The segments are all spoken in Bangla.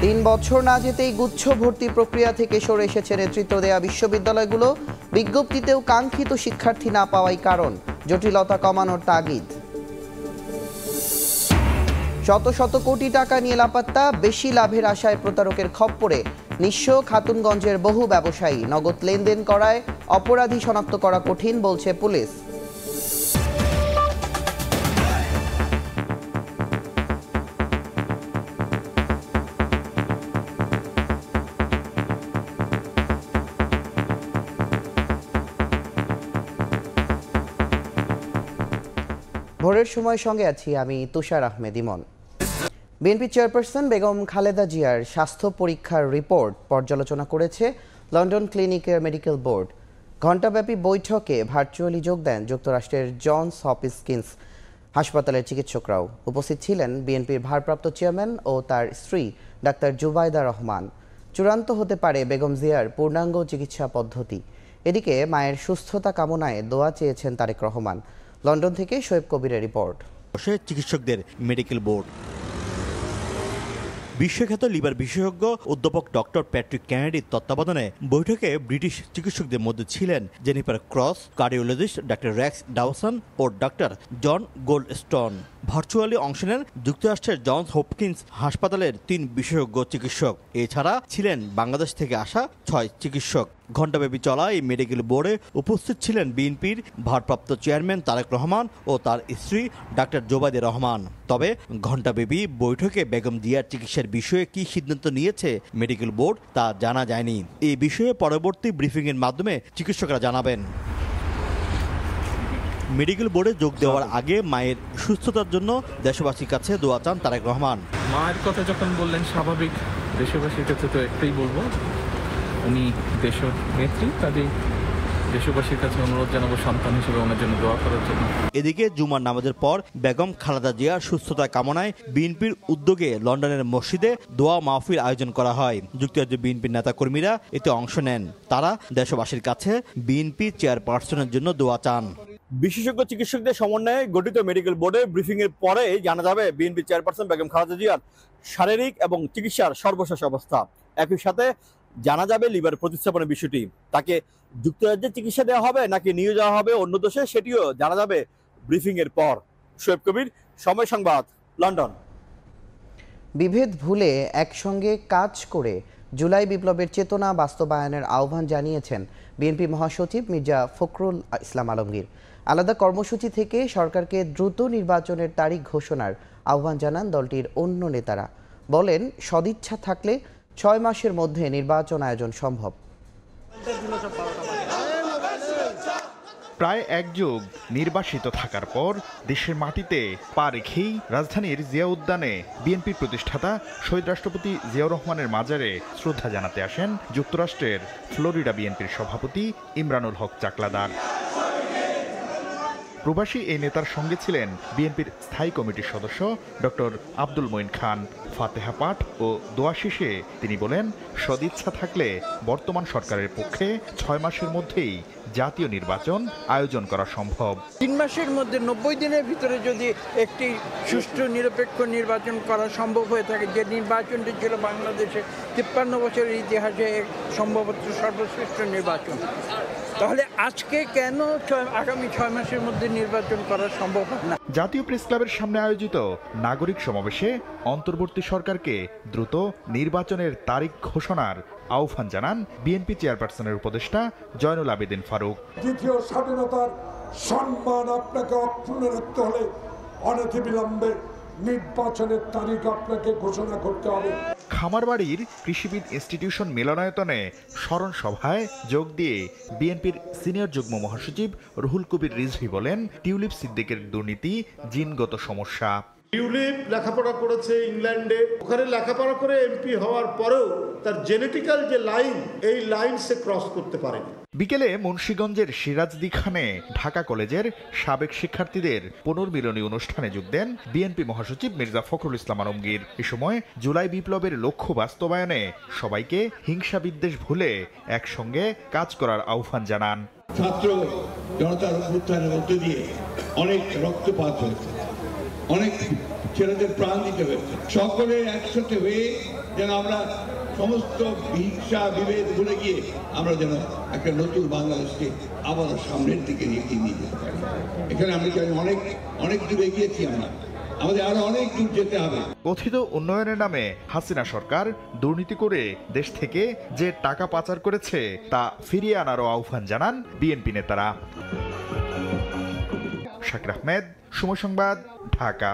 3 বছর না যেতেই গুচ্ছ ভর্তি প্রক্রিয়া থেকে সরে এসেছে নেতৃত্ব দেয়া বিশ্ববিদ্যালয়গুলো। বিজ্ঞপ্তিতেও কাঙ্ক্ষিত শিক্ষার্থী না পাওয়াই কারণ, জটিলতা কমানোর তাগিদ। শত শত কোটি টাকা নিয়ে লাপাত্তা, বেশি লাভের আশায় প্রতারকের খপ্পরে নিঃস্ব খাতুনগঞ্জের বহু ব্যবসায়ী। নগদ লেনদেন করায় অপরাধী শনাক্ত করা কঠিন বলছে পুলিশ। ভোরের সময় সঙ্গে আছি আমি তুষার আহমেদ ইমন। বিএনপি চেয়ারপারসন বেগম খালেদা জিয়ার স্বাস্থ্য পরীক্ষার রিপোর্ট পর্যালোচনা করেছে লন্ডন ক্লিনিকের মেডিকেল বোর্ড। ঘণ্টাব্যাপী বৈঠকে ভার্চুয়ালি যোগ দেন যুক্তরাষ্ট্রের জনস হপকিন্স হাসপাতালের চিকিৎসকরাও। উপস্থিত ছিলেন বিএনপির ভারপ্রাপ্ত চেয়ারম্যান ও তার স্ত্রী ডাক্তার জুবাইদা রহমান। চূড়ান্ত হতে পারে বেগম জিয়ার পূর্ণাঙ্গ চিকিৎসা পদ্ধতি। এদিকে মায়ের সুস্থতা কামনায় দোয়া চেয়েছেন তারেক রহমান। লন্ডন থেকে শোয়েব কবিরের রিপোর্ট। চিকিৎসকদের মেডিকেল বোর্ড। বিশ্বখ্যাত লিভার বিশেষজ্ঞ অধ্যাপক ডক্টর প্যাট্রিক কেনেডির তত্ত্বাবধানে বৈঠকে ব্রিটিশ চিকিৎসকদের মধ্যে ছিলেন Jennifer Cross, cardiologist doctor Rex Dawson ও ডাক্তার জন গোল্ডস্টোন। ভার্চুয়ালি অংশ নেন যুক্তরাষ্ট্রের জনস হপকিন্স হাসপাতালের 3 বিশেষজ্ঞ চিকিৎসক। এছাড়া ছিলেন বাংলাদেশ থেকে আসা 6 চিকিৎসক। ঘণ্টাব্যাপী চলা এই মেডিকেল বোর্ডে উপস্থিত ছিলেন বিএনপির ভারপ্রাপ্ত চেয়ারম্যান তারেক রহমান ও তার স্ত্রী ডাক্তার জোবাইদা রহমান। তবে ঘণ্টাব্যাপী বৈঠকে বেগম জিয়ার চিকিৎসার বিষয়ে কী সিদ্ধান্ত নিয়েছে মেডিকেল বোর্ড তা জানা যায়নি। এই বিষয়ে পরবর্তী ব্রিফিংয়ের মাধ্যমে চিকিৎসকরা জানাবেন। মেডিকেল বোর্ডে যোগ দেওয়ার আগে মায়ের সুস্থতার জন্য দেশবাসীর কাছে দোয়া চান তারেক রহমান। মায়ের কথা যখন বললেন, স্বাভাবিক দেশবাসীর কাছে তো একটাই বলবো, উনি দেশের নেত্রী, কাজেই দেশবাসীর কাছে অনুরোধ জানাবো সন্তান হিসেবে ওনার জন্য দোয়া করার জন্য। এদিকে জুমার নামাজের পর বেগম খালেদা জিয়ার সুস্থতা কামনায় বিএনপির উদ্যোগে লন্ডনের মসজিদে দোয়া মাহফিল আয়োজন করা হয়। যুক্তরাজ্যের বিএনপির নেতাকর্মীরা এতে অংশ নেন। তারা দেশবাসীর কাছে বিএনপি চেয়ারপারসনের জন্য দোয়া চান। বিশেষজ্ঞ চিকিৎসকদের সমন্বয়ে গঠিত মেডিকেল বোর্ডে ব্রিফিং এর পরে জানা যাবে বিএনপি চেয়ারপারসন বেগম খালেদা জিয়ার শারীরিক এবং চিকিৎসার সর্বশেষ অবস্থা। একই সাথে জানা যাবে লিভার প্রতিস্থাপনের বিষয়টি। তাকে যুক্তরাজ্যে চিকিৎসা দেওয়া হবে নাকি নিয়ে যাওয়া হবে অন্য দেশে, সেটিও জানা যাবে ব্রিফিং এর পর। শোয়েব কবির, সময় সংবাদ, লন্ডন। বিভেদ ভুলে একসঙ্গে কাজ করে জুলাই বিপ্লবের চেতনা বাস্তবায়নের আহ্বান জানিয়েছেন বিএনপি মহাসচিব মির্জা ফখরুল ইসলাম আলমগীর। আলাদা কর্মসূচি থেকে সরকারকে দ্রুত নির্বাচনের তারিখ ঘোষণার আহ্বান জানান দলটির অন্য নেতারা। বলেন, সদিচ্ছা থাকলে 6 মাসের মধ্যে নির্বাচন আয়োজন সম্ভব। প্রায় এক যুগ নির্বাসিত থাকার পর দেশের মাটিতে পা রেখেই রাজধানীর জিয়া উদ্যানে বিএনপির প্রতিষ্ঠাতা শহীদ রাষ্ট্রপতি জিয়াউর রহমানের মাজারে শ্রদ্ধা জানাতে আসেন যুক্তরাষ্ট্রের ফ্লোরিডা বিএনপির সভাপতি ইমরানুল হক চাকলাদার। প্রবাসী এই নেতার সঙ্গে ছিলেন বিএনপির স্থায়ী কমিটির সদস্য ডক্টর আব্দুল মঈন খান। ফাতেহা পাঠ ও দোয়া শেষে তিনি বলেন, সদিচ্ছা থাকলে বর্তমান সরকারের পক্ষে 6 মাসের মধ্যেই জাতীয় নির্বাচন আয়োজন করা সম্ভব। 3 মাসের মধ্যে 90 দিনের ভিতরে যদি একটি সুষ্ঠু নিরপেক্ষ নির্বাচন করা সম্ভব হয়ে থাকে, যে নির্বাচনটি ছিল বাংলাদেশের 53 বছরের ইতিহাসে সম্ভবত সর্বশ্রেষ্ঠ নির্বাচন, তাহলে আজকে কেন আগামী 6 মাসের মধ্যে নির্বাচন করা সম্ভব না? জাতীয় প্রেস ক্লাবের সামনে আয়োজিত নাগরিক সমাবেশে অন্তর্বর্তী সরকারকে দ্রুত নির্বাচনের তারিখ ঘোষণার আহ্বান জানান বিএনপি চেয়ারপারসনের উপদেষ্টা জয়নুল আবেদিন ফারুক। দ্বিতীয় স্বাধীনতার সম্মান আপনাকে অক্ষুণ্ণ রাখতে হলে অনতিবিলম্বে নির্বাচনের তারিখ আপনাকে ঘোষণা করতে হবে। খামারবাড়ির কৃষিবিদ ইনস্টিটিউশন মিলনায়তনে স্মরণ সভায় যোগ দিয়ে বিএনপির সিনিয়র যুগ্ম মহাসচিব রুহুল কবির রিজভী বলেন, টিউলিপ সিদ্দিকের দুর্নীতি জিনগত সমস্যা। টিউলিপ লেখাপড়া করেছে ইংল্যান্ডে, ওখানে লেখাপড়া করে এমপি হওয়ার পরেও তার জেনেটিক্যাল যে লাইন, এই লাইন সে ক্রস করতে পারেনি। বিকেলে মুন্সিগঞ্জের সিরাজদি খানে ঢাকা কলেজের সাবেক শিক্ষার্থীদের পুনর্মিলনী অনুষ্ঠানে যোগ দেন বিএনপি মহাসচিব মির্জা ফখরুল ইসলাম আলমগীর। এ সময় জুলাই বিপ্লবের লক্ষ্য বাস্তবায়নে সবাইকে হিংসা বিদ্বেষ ভুলে একসঙ্গে কাজ করার আহ্বান জানান। ছাত্র জনতার অভ্যুত্থানের মধ্য দিয়ে অনেক রক্তপাত হয়েছে, অনেক ছেলেদের প্রাণ দিতে হয়েছে। সকলে একসাথে হয়ে যেন আমরা সমস্ত হিংসা বিভেদ ভুলে গিয়ে আমরা যেন একটা নতুন বাংলাদেশকে আবারও সামনের দিকে এগিয়ে নিয়ে যেতে পারি। এখানে আমরা অনেক অনেক দূর এগিয়েছি, আমাদের আরো অনেক দূর যেতে হবে। কথিত উন্নয়নের নামে হাসিনা সরকার দুর্নীতি করে দেশ থেকে যে টাকা পাচার করেছে তা ফিরিয়ে আনারও আহ্বান জানান বিএনপি নেতারা। শাকির আহমেদ, সময় সংবাদ, ঢাকা।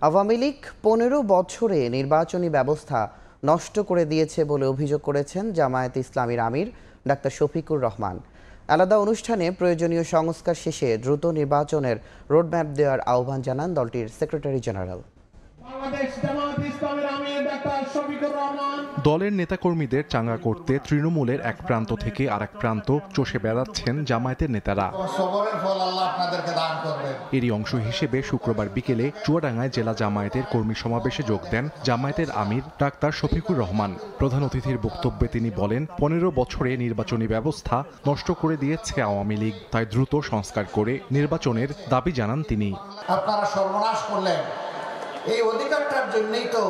আওয়ামী লীগ 15 বছরে নির্বাচনী ব্যবস্থা নষ্ট করে দিয়েছে বলে অভিযোগ করেছেন জামায়াতে ইসলামীর আমির ডাক্তার শফিকুর রহমান। আলাদা অনুষ্ঠানে প্রয়োজনীয় সংস্কার শেষে দ্রুত নির্বাচনের রোডম্যাপ দেওয়ার আহ্বান জানান দলটির সেক্রেটারি জেনারেল। দলের নেতাকর্মীদের চাঙ্গা করতে তৃণমূলের এক প্রান্ত থেকে আরেক প্রান্ত চষে বেড়াচ্ছেন জামায়াতের নেতারা। এরই অংশ হিসেবে শুক্রবার বিকেলে চুয়াডাঙ্গায় জেলা জামায়াতের কর্মী সমাবেশে যোগ দেন জামায়াতের আমির ডাক্তার শফিকুর রহমান। প্রধান অতিথির বক্তব্যে তিনি বলেন, 15 বছরে নির্বাচনী ব্যবস্থা নষ্ট করে দিয়েছে আওয়ামী লীগ, তাই দ্রুত সংস্কার করে নির্বাচনের দাবি জানান তিনি। আপনারা সর্বনাশ করলেন, এই অধিকারটার জন্যই তো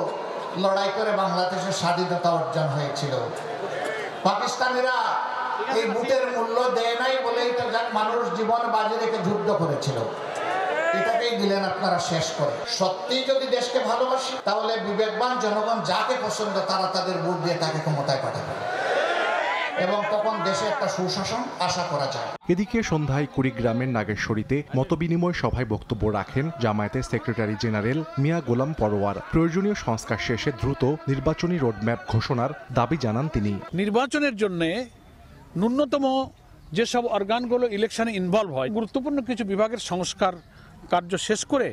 লড়াই করে বাংলাদেশের স্বাধীনতা অর্জন হয়েছিল। পাকিস্তানিরা এই বুটের মূল্য দেয় নাই বলেই তো মানুষ জীবন বাজি রেখে যুদ্ধ করেছিল, এটাকেই দিলেন আপনারা শেষ করে। সত্যি যদি দেশকে ভালোবাসি তাহলে বিবেকবান জনগণ যাকে পছন্দ তারা তাদের ভোট দিয়ে তাকে ক্ষমতায় পাঠাবে এবং তখন দেশে একটা সুশাসন আশা করা যায়। এদিকে সন্ধ্যায় কুড়িগ্রামের নাগেশ্বরীতে মতবিনিময় সভায় বক্তব্য রাখেন জামায়াতের সেক্রেটারি জেনারেল মিয়া গোলাম পরোয়ার। প্রয়োজনীয় সংস্কার শেষে দ্রুত নির্বাচনী রোডম্যাপ ঘোষণার দাবি জানান তিনি। নির্বাচনের জন্য ন্যূনতম যেসব অর্গানগুলো ইলেকশনে ইনভলভ হয়, গুরুত্বপূর্ণ কিছু বিভাগের সংস্কার কার্য শেষ করে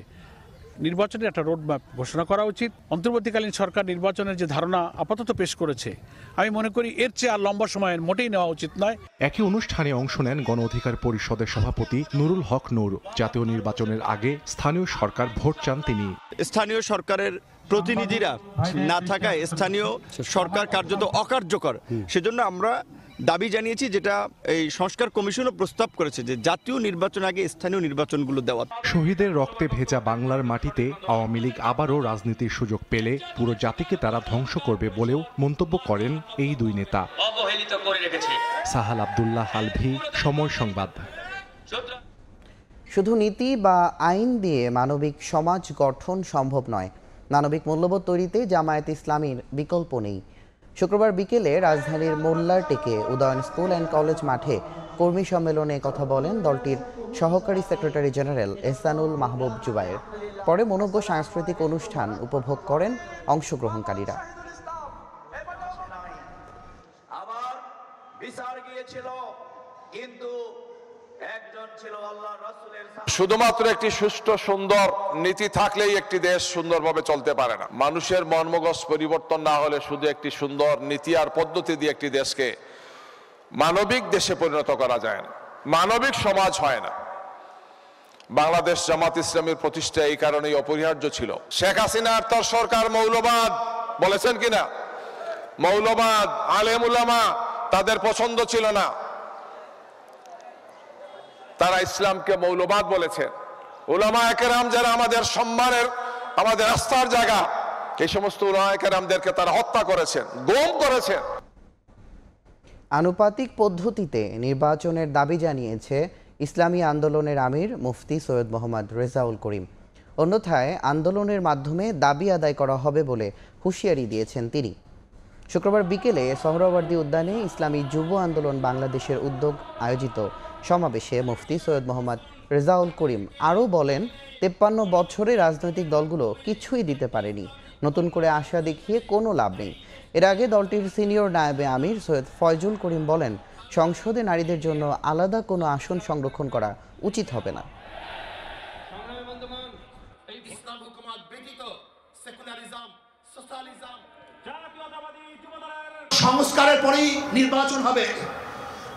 নির্বাচনের একটা রোডম্যাপ ঘোষণা করা উচিত। অন্তর্বর্তীকালীন সরকার নির্বাচনের যে ধারণা আপাতত পেশ করেছে, আমি মনে করি এর চেয়ে আর লম্বা সময়ের মোটেই নেওয়া উচিত নয়। একই অনুষ্ঠানে অংশ নেন গণ অধিকার পরিষদের সভাপতি নুরুল হক নূর। জাতীয় নির্বাচনের আগে স্থানীয় সরকার ভোট চান তিনি। স্থানীয় সরকারের প্রতিনিধিরা না থাকায় স্থানীয় সরকার কার্যত অকার্যকর, সেজন্য আমরা দাবি জানিয়েছি, যেটা এই সংস্কার কমিশনও প্রস্তাব করেছে, যে জাতীয় নির্বাচন আগে স্থানীয় নির্বাচনগুলো দেওয়া। শহীদের রক্তে ভেজা বাংলার মাটিতে আওয়ামী লীগ আবারও রাজনীতির সুযোগ পেলে পুরো জাতিকে তারা ধ্বংস করবে বলেও মন্তব্য করেন এই দুই নেতা। অবহেলিত করে রেখেছে। সাহাল আব্দুল্লাহ হালভি, সময় সংবাদ। শুধু নীতি বা আইন দিয়ে মানবিক সমাজ গঠন সম্ভব নয়, মানবিক মূল্যবোধ তৈরিতে জামায়াত ইসলামীর বিকল্প নেই। শুক্রবার বিকেলে রাজধানীর মোল্লারটেকে উদয়ন স্কুল অ্যান্ড কলেজ মাঠে কর্মী সম্মেলনে কথা বলেন দলটির সহকারী সেক্রেটারি জেনারেল এহসানুল মাহবুব জুবায়ের। পরে মনোজ্ঞ সাংস্কৃতিক অনুষ্ঠান উপভোগ করেন অংশগ্রহণকারীরা। শুধুমাত্র একটি সুষ্ঠু সুন্দর নীতি থাকলেই একটি দেশ সুন্দরভাবে চলতে পারে না। মানুষের মন-মগজ পরিবর্তন না হলে শুধু একটি সুন্দর নীতি আর পদ্ধতি দিয়ে একটি দেশকে মানবিক দেশে পরিণত করা যায় না, মানবিক সমাজ হয় না। বাংলাদেশ জামাত ইসলামীর প্রতিষ্ঠা এই কারণেই অপরিহার্য ছিল। শেখ হাসিনার তার সরকার মৌলবাদ বলেছেন কিনা? মৌলবাদ, আলেম উলামা তাদের পছন্দ ছিল না, তারা ইসলামকে মৌলবাদ বলেছে। উলামায়ে কেরাম যারা আমাদের সম্মানের, আমাদের আস্থার জায়গা, এই সমস্ত উলামায়ে কেরামদেরকে তারা হত্যা করেছেন, গুম করেছেন। আনুপাতিক পদ্ধতিতে নির্বাচনের দাবি জানিয়েছে ইসলামী আন্দোলনের আমির মুফতি সৈয়দ মোহাম্মদ রেজাউল করিম। অন্যথায় আন্দোলনের মাধ্যমে দাবি আদায় করা হবে বলে হুঁশিয়ারি দিয়েছেন তিনি। শুক্রবার বিকেলে সোহরাওয়ার্দী উদ্যানে ইসলামী যুব আন্দোলন বাংলাদেশের উদ্যোগ আয়োজিত সমাবেশে মুফতি সৈয়দ মোহাম্মদ রেজাউল করিম আরও বলেন, 53 বছরে রাজনৈতিক দলগুলো কিছুই দিতে পারেনি, নতুন করে আশা দেখিয়ে কোনো লাভ নেই। এর আগে দলটির সিনিয়র নায়েবে আমির সৈয়দ ফয়জুল করিম বলেন, সংসদে নারীদের জন্য আলাদা কোনো আসন সংরক্ষণ করা উচিত হবে না। সংস্কারের পরেই নির্বাচন হবে।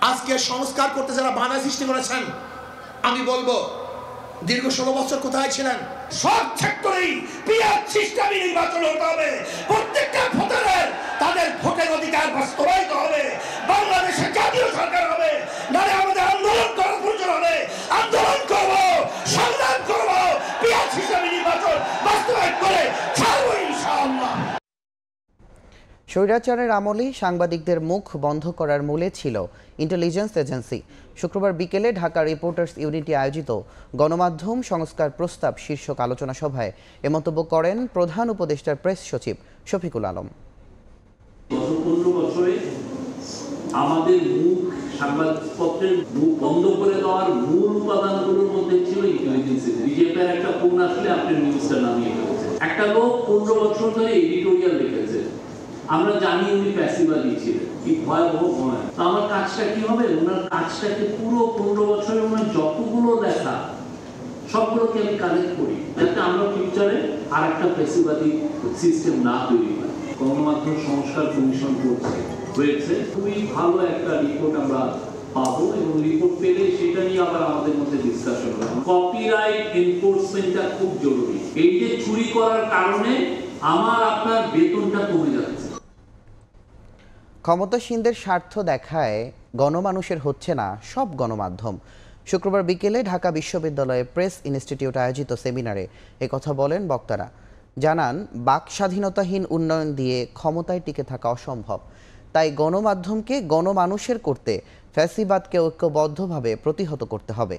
আজকে সংস্কার করতে যারা বাধা সৃষ্টি করেছেন, আমি বলবো দীর্ঘ 16 বছর কোথায় ছিলেন? সব সেক্টরেই পিয়ার সিস্টেমে নির্বাচন হতে হবে। প্রত্যেকটা ভোটারের তাদের ভোটের অধিকার বাস্তবায়িত হবে। বাংলাদেশে জাতীয় সরকার হবে, নারে আমাদের আন্দোলন করার প্রয়োজন হবে। আন্দোলন করব, সংগ্রাম করব, পিয়ার সিস্টেমে নির্বাচন বাস্তবায়ন করে ছাড়বো ইনশাআল্লাহ। স্বৈরাচারের আমলে সাংবাদিকদের মুখ বন্ধ করার মূলে ছিল ইন্টেলিজেন্স এজেন্সি। শুক্রবার বিকেলে ঢাকা রিপোর্টার্স ইউনিটি আয়োজিত গণমাধ্যম সংস্কার প্রস্তাব শীর্ষক আলোচনা সভায় এ মন্তব্য করেন প্রধান উপদেষ্টার প্রেস সচিব শফিকুল আলম। গত 15 বছরে আমাদের সংবাদপত্রের মুখ বন্ধ করে দেওয়ার মূল উপাদানগুলোর মধ্যে ছিল ইন্টেলিজেন্স। বিজেপির একটা ফোন আসলে আপনি নিউজটা নামিয়ে ফেলেছেন। একটা লোক 15 বছর ধরে এডিটোরিয়াল লিখেছে, আমরা জানি উনি প্যাসিভালি ছিলেন, কি ভয়াবহ ভয়। তো আমার কাজটা কি হবে? ওনার কাজটাকে পুরো 15 বছরে ওনার যতগুলো দেখা সবগুলোকে আমি কালেক্ট করি, যাতে আমরা ফিউচারে আর একটা প্যাসিভালি সিস্টেম না তৈরি হয়। গণমাধ্যম সংস্কার কমিশন হয়েছে, খুবই ভালো একটা রিপোর্ট আমরা পাবো এবং রিপোর্ট পেলে সেটা নিয়ে আবার আমাদের মধ্যে ডিসকাশন হবে। কপিরাইট এনফোর্সমেন্টটা খুব জরুরি। এই যে চুরি করার কারণে আমার আপনার বেতনটা কমে যাচ্ছে। ক্ষমতাসীনদের স্বার্থ দেখায় গণমানুষের হচ্ছে না সব গণমাধ্যম। শুক্রবার বিকেলে ঢাকা বিশ্ববিদ্যালয়ে প্রেস ইনস্টিটিউট আয়োজিত সেমিনারে একথা বলেন বক্তারা। জানান, বাক স্বাধীনতাহীন উন্নয়ন দিয়ে ক্ষমতায় টিকে থাকা অসম্ভব। তাই গণমাধ্যমকে গণমানুষের করতে ফ্যাসিবাদকে ঐক্যবদ্ধভাবে প্রতিহত করতে হবে।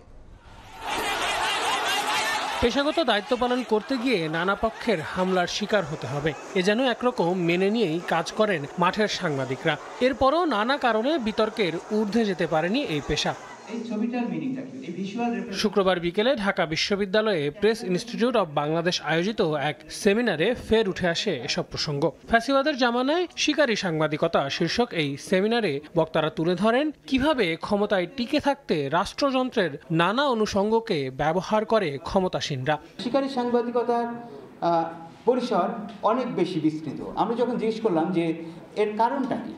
পেশাগত দায়িত্ব পালন করতে গিয়ে নানা পক্ষের হামলার শিকার হতে হবে, এ যেন একরকম মেনে নিয়েই কাজ করেন মাঠের সাংবাদিকরা। এরপরও নানা কারণে বিতর্কের ঊর্ধ্বে যেতে পারেনি এই পেশা। শুক্রবার বিকেলে ঢাকা বিশ্ববিদ্যালয়ে প্রেস ইনস্টিটিউট অব বাংলাদেশ আয়োজিত এক সেমিনারে ফের উঠে আসে এসব প্রসঙ্গ। ফ্যাসিবাদের জামানায় শিকারী সাংবাদিকতা শীর্ষক এই সেমিনারে বক্তারা তুলে ধরেন কিভাবে ক্ষমতায় টিকে থাকতে রাষ্ট্রযন্ত্রের নানা অনুষঙ্গকে ব্যবহার করে ক্ষমতাসীনরা। শিকারী সাংবাদিকতার পরিসর অনেক বেশি বিস্তৃত। আমরা যখন জিজ্ঞেস করলাম যে এর কারণটা কি,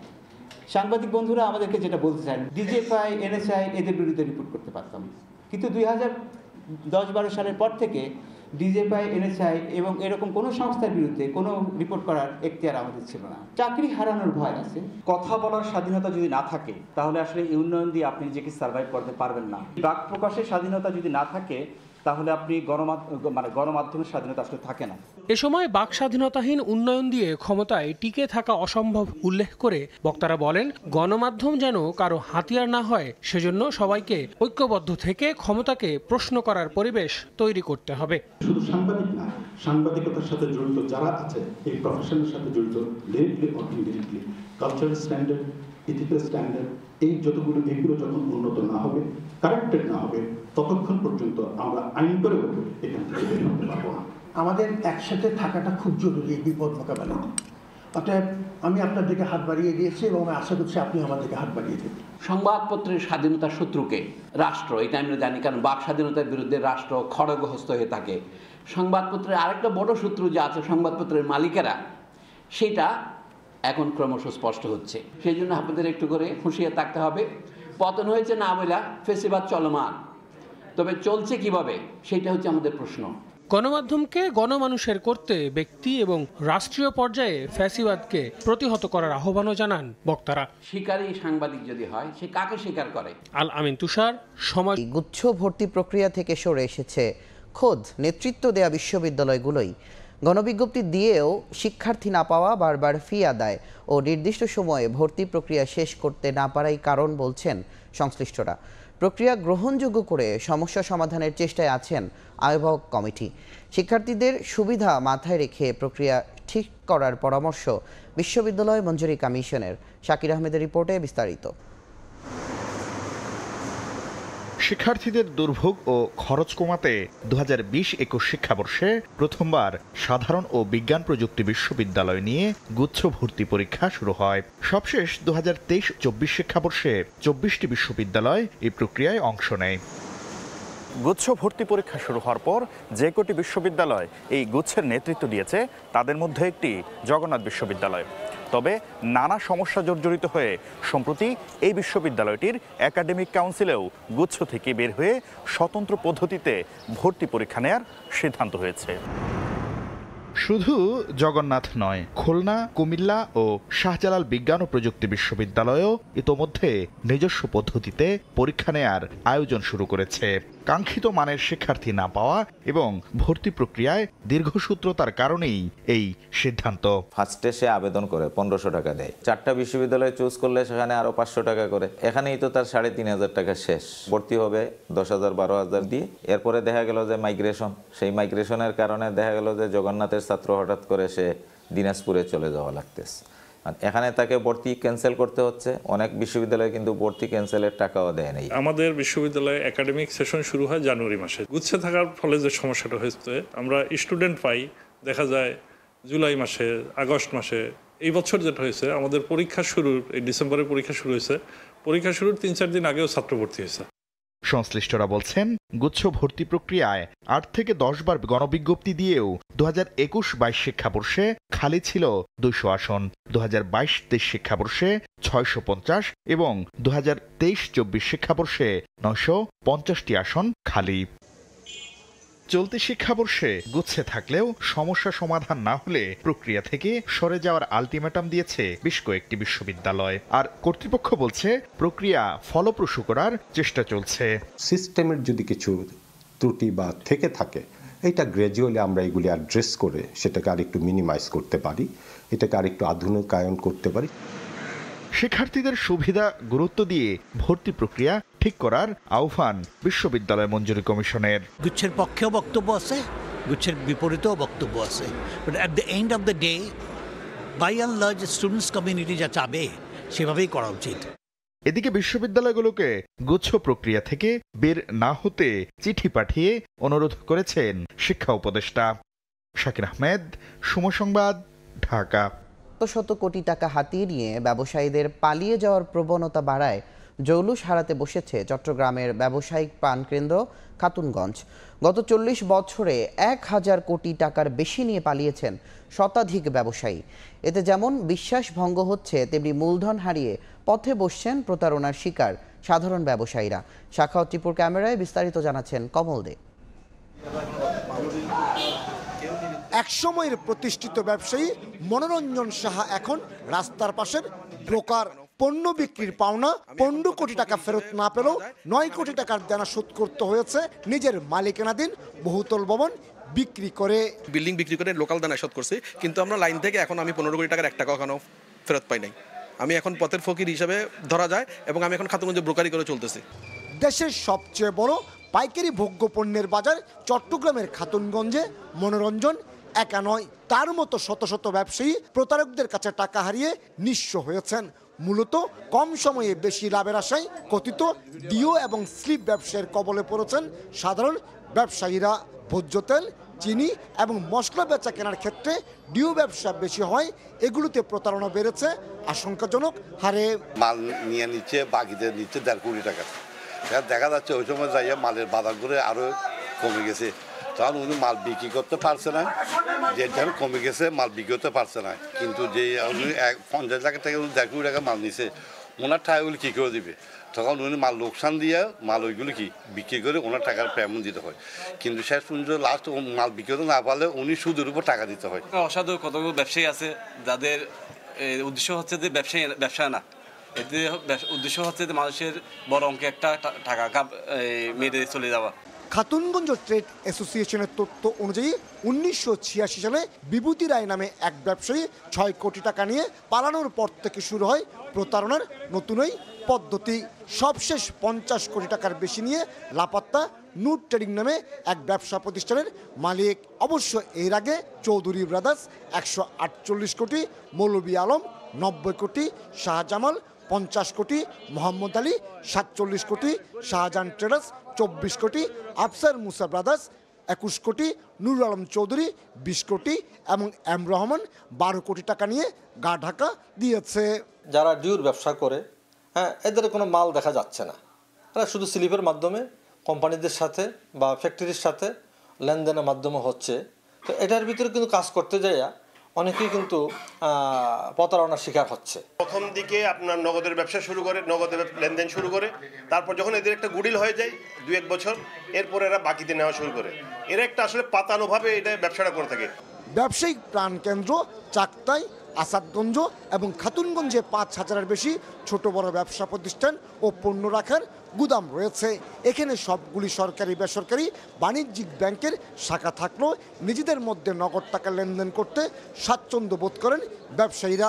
সাংবাদিক বন্ধুরা আমাদেরকে যেটা বলতে চান, ডিজিএফআই, এনএসআই এদের বিরুদ্ধে রিপোর্ট করতে পারতাম, কিন্তু 2010-12 সালের পর থেকে ডিজিএফআই, এনএসআই এবং এরকম কোনো সংস্থার বিরুদ্ধে কোনো রিপোর্ট করার এখতিয়ার আমাদের ছিল না। চাকরি হারানোর ভয় আছে। কথা বলার স্বাধীনতা যদি না থাকে তাহলে আসলে এই উন্নয়ন দিয়ে আপনি নিজেকে সার্ভাইভ করতে পারবেন না। বাক প্রকাশের স্বাধীনতা যদি না থাকে তাহলে আপনি গণমাধ্যমের স্বাধীনতা আসলে থাকে না। এ সময় বাক স্বাধীনতাহীন উন্নয়ন দিয়ে ক্ষমতায় টিকে থাকা অসম্ভব উল্লেখ করে বক্তারা বলেন, গণমাধ্যম যেন কারো হাতিয়ার না হয় সেজন্য সবাইকে ঐক্যবদ্ধ থেকে ক্ষমতাকে প্রশ্ন করার পরিবেশ তৈরি করতে হবে। শুধু সাংবাদিক না, সাংবাদিকতার সাথে জড়িত যারা আছে, এই প্রফেশনের সাথে জড়িত, directly or indirectly, cultural standard, ethical standard, এগুলো যখন উন্নত না হবে, কারেক্টেড না হবে, ততক্ষণ পর্যন্ত আমরা আইন করেও এখান থেকে বের হতে পারবো না। আমাদের একসাথে থাকাটা খুব জরুরি এই বিপদ মোকাবেলায়। অতএব আমি আপনাদেরকে হাত বাড়িয়ে দিয়েছি এবং আমি আশা করছি আপনি আমাদেরকে হাত বাড়িয়ে দেবেন। সংবাদপত্রের স্বাধীনতার শত্রুকে রাষ্ট্র, এটা আমরা জানি, কারণ বাক স্বাধীনতার বিরুদ্ধে রাষ্ট্র খড়গহস্ত হয়ে থাকে। সংবাদপত্রের আরেকটা বড় শত্রু যা আছে সংবাদপত্রের মালিকেরা, সেটা এখন ক্রমশ স্পষ্ট হচ্ছে। সেই জন্য আপনাদের একটু করে হুঁশিয়ার থাকতে হবে। পতন হয়েছে না বলা, ফেসিবাদ চলমান, তবে চলছে কিভাবে সেটা হচ্ছে আমাদের প্রশ্ন। গণমাধ্যমকে গণমানুষের করতে ব্যক্তি এবং রাষ্ট্রীয় পর্যায়ে ফ্যাসিবাদকে প্রতিহত করার আহ্বানও জানান বক্তারা। শিকারী সাংবাদিক যদি হয়, সে কাকে শিকার করে? আল আমিন তুষার, সময়। গুচ্ছ ভর্তি প্রক্রিয়া থেকে সরে এসেছে খোদ নেতৃত্ব দেয়া বিশ্ববিদ্যালয়গুলোই। গণবিজ্ঞপ্তি দিয়েও শিক্ষার্থী না পাওয়া, বারবার ফি আদায় ও নির্দিষ্ট সময়ে ভর্তি প্রক্রিয়া শেষ করতে না পারাই কারণ বলছেন সংশ্লিষ্টরা। প্রক্রিয়া গ্রহণযোগ্য করে সমস্যা সমাধানের চেষ্টায় আছেন আহ্বায়ক কমিটি। শিক্ষার্থীদের সুবিধা মাথায় রেখে প্রক্রিয়া ঠিক করার পরামর্শ বিশ্ববিদ্যালয় মঞ্জুরি কমিশনের। শাকির আহমেদের রিপোর্টে বিস্তারিত। শিক্ষার্থীদের দুর্ভোগ ও খরচ কমাতে 2020-21 শিক্ষাবর্ষে প্রথমবার সাধারণ ও বিজ্ঞান প্রযুক্তি বিশ্ববিদ্যালয় নিয়ে গুচ্ছ ভর্তি পরীক্ষা শুরু হয়। সবশেষ 2023-24 শিক্ষাবর্ষে 24টি বিশ্ববিদ্যালয় এই প্রক্রিয়ায় অংশ নেয়। গুচ্ছ ভর্তি পরীক্ষা শুরু হওয়ার পর যে কটি বিশ্ববিদ্যালয় এই গুচ্ছের নেতৃত্ব দিয়েছে তাদের মধ্যে একটি জগন্নাথ বিশ্ববিদ্যালয়। তবে নানা সমস্যা জর্জরিত হয়ে সম্প্রতি এই বিশ্ববিদ্যালয়টির একাডেমিক কাউন্সিলেও গুচ্ছ থেকে বের হয়ে স্বতন্ত্র পদ্ধতিতে ভর্তি পরীক্ষা নেয়ার সিদ্ধান্ত হয়েছে। শুধু জগন্নাথ নয়, খুলনা, কুমিল্লা ও শাহজালাল বিজ্ঞান ও প্রযুক্তি বিশ্ববিদ্যালয়ও ইতোমধ্যে নিজস্ব পদ্ধতিতে পরীক্ষা নেয়ার আয়োজন শুরু করেছে। কাঙ্ক্ষিত মানের শিক্ষার্থী না পাওয়া এবং ভর্তি প্রক্রিয়ায় দীর্ঘসূত্রতার কারণেই এই সিদ্ধান্ত। ফার্স্টে সে আবেদন করে 1500 টাকা দেয়, 4টা বিশ্ববিদ্যালয় চুজ করলে সেখানে আরো 500 টাকা করে, এখানেই তো তার 3500 টাকা শেষ। ভর্তি হবে 10,000 12,000 দিয়ে। এরপরে দেখা গেল যে মাইগ্রেশন, সেই মাইগ্রেশনের কারণে দেখা গেল যে জগন্নাথের ছাত্র হঠাৎ করে সে দিনাজপুরে চলে যাওয়া লাগতেছে, এখানে তাকে ভর্তি ক্যান্সেল করতে হচ্ছে। অনেক বিশ্ববিদ্যালয়ে কিন্তু ভর্তি ক্যান্সেলের টাকাও দেয় নাই। আমাদের বিশ্ববিদ্যালয়ে একাডেমিক সেশন শুরু হয় জানুয়ারি মাসে। গুচ্ছে থাকার ফলে যে সমস্যাটা হয়েছে, আমরা স্টুডেন্ট পাই দেখা যায় জুলাই মাসে, আগস্ট মাসে। এই বছর যেটা হয়েছে, আমাদের পরীক্ষা শুরুর, এই ডিসেম্বরে পরীক্ষা শুরু হয়েছে, পরীক্ষা শুরুর 3-4 দিন আগেও ছাত্র ভর্তি হয়েছে। সংশ্লিষ্টরা বলছেন, গুচ্ছ ভর্তি প্রক্রিয়ায় 8 থেকে 10 বার গণবিজ্ঞপ্তি দিয়েও 2021-22 শিক্ষাবর্ষে খালি ছিল 200 আসন, 2022-23 শিক্ষাবর্ষে 650 এবং 2023-24 শিক্ষাবর্ষে 950টি আসন খালি। চলতি শিক্ষাবর্ষে গুচ্ছে থাকলেও সমস্যা সমাধান না হলে প্রক্রিয়া থেকে সরে যাওয়ার আলটিমেটাম দিয়েছে বেশ কয়েকটি বিশ্ববিদ্যালয়। আর কর্তৃপক্ষ বলছে প্রক্রিয়া ফলপ্রসূ করার চেষ্টা চলছে। সিস্টেমের যদি কিছু ত্রুটি বা থেকে থাকে, এটা গ্র্যাজুয়ালি আমরা এগুলি অ্যাড্রেস করে সেটাকে আরেকটু মিনিমাইজ করতে পারি, এটাকে আরেকটু আধুনিকায়ন করতে পারি। শিক্ষার্থীদের সুবিধা গুরুত্ব দিয়ে ভর্তি প্রক্রিয়া ঠিক করার আহ্বান বিশ্ববিদ্যালয় মঞ্জুরি কমিশনের। গুচ্ছের পক্ষেও বক্তব্য আছে, গুচ্ছের বিপরীতেও বক্তব্য আছে, but at the end of the day by and large students community যা চাবে সেভাবেই করা উচিত। এদিকে বিশ্ববিদ্যালয়গুলোকে গুচ্ছ প্রক্রিয়া থেকে বের না হতে চিঠি পাঠিয়ে অনুরোধ করেছেন শিক্ষা উপদেষ্টা। শাকির আহমেদ, সময় সংবাদ, ঢাকা। শত কোটি টাকা হাতিয়ে নিয়ে ব্যবসায়ীদের পালিয়ে যাওয়ার প্রবণতা বাড়ায় জৌলুস হারাতে বসেছে চট্টগ্রামের ব্যবসায়িক প্রাণকেন্দ্র খাতুনগঞ্জ। গত 40 বছরে 1000 কোটি টাকার বেশি নিয়ে পালিয়েছেন শতাধিক ব্যবসায়ী। এতে যেমন বিশ্বাস ভঙ্গ হচ্ছে, তেমনি মূলধন হারিয়ে পথে বসছেন প্রতারণার শিকার সাধারণ ব্যবসায়ীরা। শাখাওয়াত টিপুর ক্যামেরায় বিস্তারিত জানাচ্ছেন কমল দে। একসময়ের প্রতিষ্ঠিত ব্যবসায়ী মনোরঞ্জন সাহা এখন রাস্তার পাশের ব্রোকার। পণ্য বিক্রির পাওনা 15 কোটি টাকা ফেরত না পেলেও 9 কোটি টাকার দেনা শোধ করতে হয়েছে নিজের মালিকানাধীন বহুতল ভবন বিক্রি করে। বিল্ডিং বিক্রি করে লোকাল দানা শোধ করছি, কিন্তু আমরা লাইন থেকে এখন আমি 15 কোটি টাকার 1 টাকা এখনো ফেরত পাই নাই। আমি এখন পথের ফকির হিসেবে ধরা যায় এবং আমি এখন খাতুনগঞ্জে ব্রোকারি করে চলতেছি। দেশের সবচেয়ে বড় পাইকারি ভোগ্য পণ্যের বাজার চট্টগ্রামের খাতুনগঞ্জে মনোরঞ্জন একা নয়, তার মতো শত শত ব্যবসায়ী প্রতারকদের কাছে টাকা হারিয়ে নিঃস্ব হয়েছেন। মূলত কম সময়ে বেশি লাভের আশায় কথিত ডিও এবং স্লিপ ব্যবসায়ের কবলে পড়েছেন সাধারণ ব্যবসায়ীরা। ভোজ্য তেল, চিনি এবং মশলা বেচা কেনার ক্ষেত্রে ডিও ব্যবসা বেশি হয়, এগুলোতে প্রতারণা বেড়েছে আশঙ্কাজনক হারে। মাল নিয়ে নিচ্ছে, বাকিদের নিচ্ছে 1.5 কোটি টাকা। দেখা যাচ্ছে ওই সময় যাইয়া মালের বাজার করে আরো কমে গেছে, তখন উনি মাল বিক্রি করতে পারছে না, যেটা কমে গেছে মাল বিক্রি করতে পারছে না। কিন্তু যে উনি 50 লাখ টাকা 1.5 কোটি টাকা মাল নিছে, ওনার টাকাগুলি কী করে দিবে? তখন উনি মাল লোকসান দিয়ে মাল ওইগুলো কি বিক্রি করে ওনার টাকার পেমেন্ট দিতে হয়। কিন্তু শেষ পর্যন্ত লাস্ট মাল বিক্রি করতে না পারলে উনি সুদের উপর টাকা দিতে হয়। অসাধু কতগুলো ব্যবসায়ী আছে যাদের উদ্দেশ্য হচ্ছে যে ব্যবসা না, এতে উদ্দেশ্য হচ্ছে যে মানুষের বড় অঙ্কে একটা টাকা মেরে চলে যাওয়া। খাতুনগঞ্জ ট্রেড অ্যাসোসিয়েশনের তথ্য অনুযায়ী 1986 সালে বিভূতি রায় নামে এক ব্যবসায়ী 6 কোটি টাকা নিয়ে পালানোর পর থেকে শুরু হয় প্রতারণার নতুন এই পদ্ধতি। সবশেষ 50 কোটি টাকার বেশি নিয়ে লাপাত্তা নূর ট্রেডিং নামে এক ব্যবসা প্রতিষ্ঠানের মালিক। অবশ্য এর আগে চৌধুরী ব্রাদার্স 148 কোটি, মৌলভী আলম 90 কোটি, শাহজামাল 50 কোটি, মোহাম্মদ আলী 47 কোটি, শাহজাহান ট্রেডার্স 24 কোটি, আফসার মুসা ব্রাদার্স 21 কোটি, নুরুল আলম চৌধুরী 20 কোটি এবং এম রহমান 12 কোটি টাকা নিয়ে গা ঢাকা দিয়েছে। যারা ডিউর ব্যবসা করে, এদের কোনো মাল দেখা যাচ্ছে না, এরা শুধু স্লিপের মাধ্যমে কোম্পানিদের সাথে বা ফ্যাক্টরির সাথে লেনদেনের মাধ্যমে হচ্ছে। তো এটার ভিতরে কিন্তু কাজ করতে যাইয়া অনেকেই কিন্তু প্রতারণার শিকার হচ্ছে। প্রথম দিকে আপনার নগদের ব্যবসা শুরু করে, নগদের লেনদেন শুরু করে, তারপর যখন এদের একটা গুডিল হয়ে যায় 2-1 বছর, এরপর এরা বাকিতে নেওয়া শুরু করে। এরা একটা আসলে পাতানোভাবে এটা ব্যবসাটা করে থাকে। ব্যবসায়িক প্রাণকেন্দ্র চাকতাই আসাদগঞ্জ এবং খাতুনগঞ্জে 5,000-এর বেশি ছোট বড় ব্যবসা প্রতিষ্ঠান ও পণ্য রাখার গুদাম রয়েছে। এখানে সবগুলি সরকারি বেসরকারি বাণিজ্যিক ব্যাংকের শাখা থাকলেও নিজেদের মধ্যে নগদ টাকা লেনদেন করতে স্বাচ্ছন্দ্য বোধ করেন ব্যবসায়ীরা।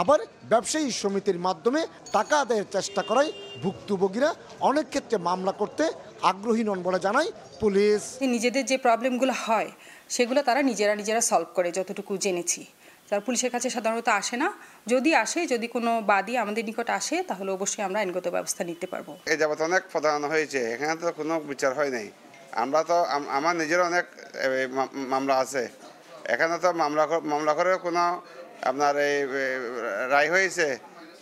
আবার ব্যবসায়ী সমিতির মাধ্যমে টাকা আদায়ের চেষ্টা করায় ভুক্তভোগীরা অনেক ক্ষেত্রে মামলা করতে আগ্রহী নন বলে জানায় পুলিশ। নিজেদের যে প্রবলেমগুলো হয় সেগুলো তারা নিজেরা সলভ করে, যতটুকু জেনেছি। তারা পুলিশের কাছে সাধারণত আসে না, যদি কোনো বাদী আমাদের নিকট আসে তাহলে অবশ্যই আমরা আইনগত ব্যবস্থা নিতে পারবো। এই যাবত অনেক প্রতারণা হয়েছে, এখানে তো কোনো বিচার হয় নাই। আমরা তো আমার নিজের অনেক মামলা আছে, এখানে তো মামলা করে কোনো আপনার এই রায় হয়েছে,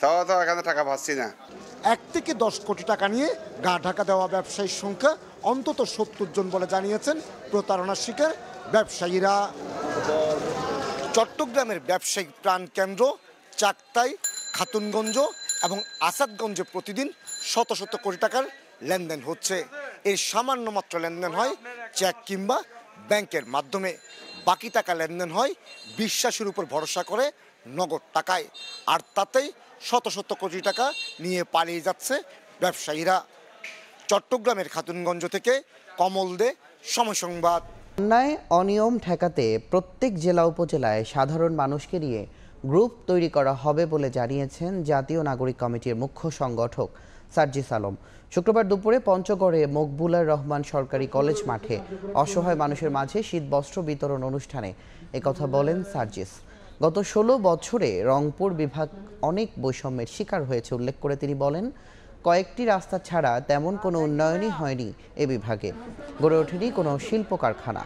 তাও তো এখানে টাকা পাচ্ছি না। 1 থেকে 10 কোটি টাকা নিয়ে গা ঢাকা দেওয়া ব্যবসায়ীর সংখ্যা অন্তত 70 জন বলে জানিয়েছেন প্রতারণার শিকার ব্যবসায়ীরা। চট্টগ্রামের ব্যবসায়িক প্রাণকেন্দ্র চাকতাই, খাতুনগঞ্জ এবং আসাদগঞ্জে প্রতিদিন শত শত কোটি টাকার লেনদেন হচ্ছে। এর সামান্য মাত্র লেনদেন হয় চেক কিংবা ব্যাংকের মাধ্যমে, বাকি টাকা লেনদেন হয় বিশ্বাসের উপর ভরসা করে নগদ টাকায়। আর তাতেই শত শত কোটি টাকা নিয়ে পালিয়ে যাচ্ছে ব্যবসায়ীরা। চট্টগ্রামের খাতুনগঞ্জ থেকে কমল দে, সময় সংবাদ। অন্যায় অনিয়ম ঠেকাতে প্রত্যেক জেলা উপজেলায় সাধারণ মানুষকে নিয়ে গ্রুপ তৈরি করা হবে বলে জানিয়েছেন জাতীয় নাগরিক কমিটির মুখ্য সংগঠক সার্জিস আলম। শুক্রবার দুপুরে পঞ্চগড়ে মকবুলার রহমান সরকারি কলেজ মাঠে অসহায় মানুষের মাঝে শীতবস্ত্র বিতরণ অনুষ্ঠানে একথা বলেন সার্জিস। গত 16 বছরে রংপুর বিভাগ অনেক বৈষম্যের শিকার হয়েছে উল্লেখ করে তিনি বলেন, কয়েকটি রাস্তা ছাড়া তেমন কোনো উন্নয়নই হয়নি এ বিভাগে, গড়ে ওঠেনি কোনো শিল্প কারখানা।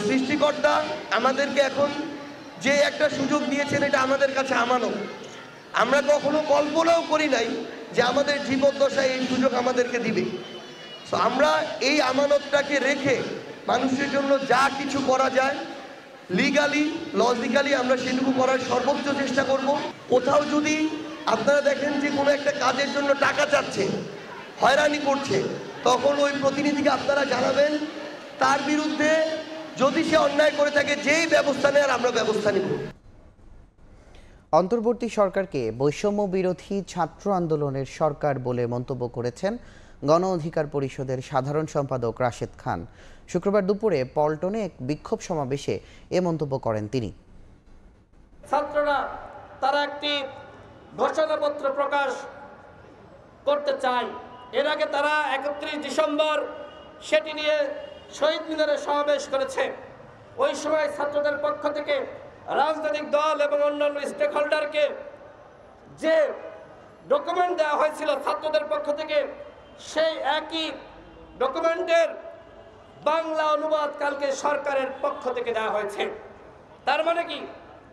সৃষ্টিকর্তা আমাদেরকে এখন যে একটা সুযোগ দিয়েছেন, এটা আমাদের কাছে আমানত। আমরা কখনো কল্পনাও করি নাই যে আমাদের জীবদ্দশায় এই সুযোগ আমাদেরকে দিবে। তো আমরা এই আমানতটাকে রেখে মানুষের জন্য যা কিছু করা যায় লিগালি লজিক্যালি আমরা সেটুকু করার সর্বোচ্চ চেষ্টা করব। কোথাও যদি আপনারা দেখেন যে কোনো একটা কাজের জন্য টাকা চাচ্ছে, হয়রানি করছে, তখন ওই প্রতিনিধিকে আপনারা জানাবেন, তার বিরুদ্ধে যদি সে অন্যায় করে থাকে যেই ব্যবস্থা নেওয়ার আমরা ব্যবস্থা নিব। অন্তর্বর্তী সরকারকে বৈষম্য বিরোধী ছাত্র আন্দোলনের সরকার বলে মন্তব্য করেছেন গণ অধিকার পরিষদের সাধারণ সম্পাদক রাশেদ খান। শুক্রবার দুপুরে পল্টনে এক বিক্ষোভ সমাবেশে এ মন্তব্য করেন তিনি। ছাত্ররা তারা একটি ঘোষণাপত্র প্রকাশ করতে চায়, এর আগে তারা 31 ডিসেম্বর সেটি নিয়ে শহীদ মিনারে সমাবেশ করেছে। ওই সময় ছাত্রদের পক্ষ থেকে রাজনৈতিক দল এবং অন্যান্য স্টেক হোল্ডারকে যে ডকুমেন্ট দেওয়া হয়েছিল ছাত্রদের পক্ষ থেকে, সেই একই ডকুমেন্টের বাংলা অনুবাদ কালকে সরকারের পক্ষ থেকে দেওয়া হয়েছে। তার মানে কি?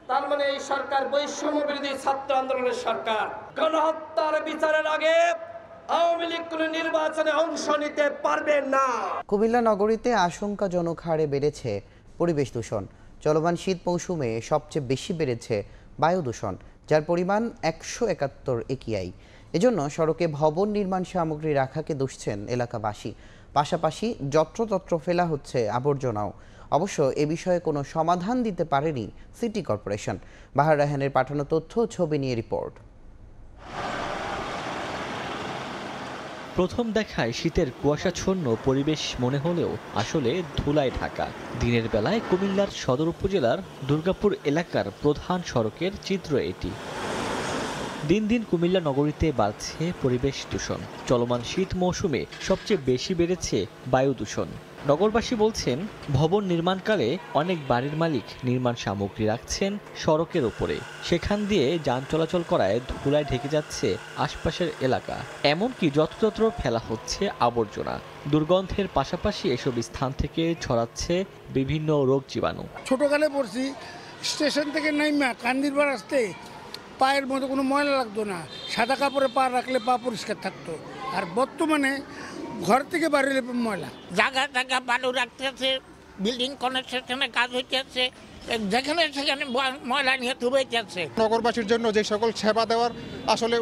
তার মানে এই সরকার বৈষম্য বিরোধী ছাত্র আন্দোলনের সরকার। গণহত্যার বিচারের আগে আওয়ামী লীগ কোনো নির্বাচনে অংশ নিতে পারবে না। কুমিল্লা নগরীতে আশঙ্কাজনক হারে বেড়েছে পরিবেশ দূষণ। চলমান শীত মৌসুমে সবচেয়ে বেশি বেড়েছে বায়ু দূষণ, যার পরিমাণ 171 AQI। এজন্য সড়কে ভবন নির্মাণ সামগ্রী রাখাকে দুষছেন এলাকাবাসী। পাশাপাশি যত্রতত্র ফেলা হচ্ছে আবর্জনাও। অবশ্য এ বিষয়ে কোনো সমাধান দিতে পারেনি সিটি কর্পোরেশন। বাহার রায়হানের পাঠানো তথ্য ছবি নিয়ে রিপোর্ট। প্রথম দেখায় শীতের কুয়াশাচ্ছন্ন পরিবেশ মনে হলেও আসলে ধুলায় ঢাকা। দিনের বেলায় কুমিল্লার সদর উপজেলার দুর্গাপুর এলাকার প্রধান সড়কের চিত্র এটি। দিন দিন কুমিল্লা নগরীতে বাড়ছে পরিবেশ দূষণ। চলমান শীত মৌসুমে সবচেয়ে বেশি বেড়েছে বায়ু দূষণ। নগরবাসী বলছেন, ভবন নির্মাণকালে অনেক বাড়ির মালিক নির্মাণ সামগ্রী রাখছেন সড়কের উপরে, সেখান দিয়ে যান চলাচল করায় ধুলায় ঢেকে যাচ্ছে আশপাশের এলাকা। এমনকি যত্রতত্র ফেলা হচ্ছে আবর্জনা। দুর্গন্ধের পাশাপাশি এসব স্থান থেকে ছড়াচ্ছে বিভিন্ন রোগ জীবাণু। ছোটকালে পড়ছি, স্টেশন থেকে নাইমা কান্দিরবার আসতে পায়ের মতো কোনো ময়লা লাগতো না, সাদা কাপড়ে পা রাখলে পা পরিষ্কার থাকতো। আর বর্তমানে ঘর থেকে বাড়িলে ময়লা। জায়গা বালু রাখতেছে, বিল্ডিং কনস্ট্রাকশনের কাজ হইতেছে, যেখানে সেখানে ময়লা নিয়ে থুবে যাচ্ছে। নগরবাসীর জন্য যে সকল সেবা দেওয়ার আসলে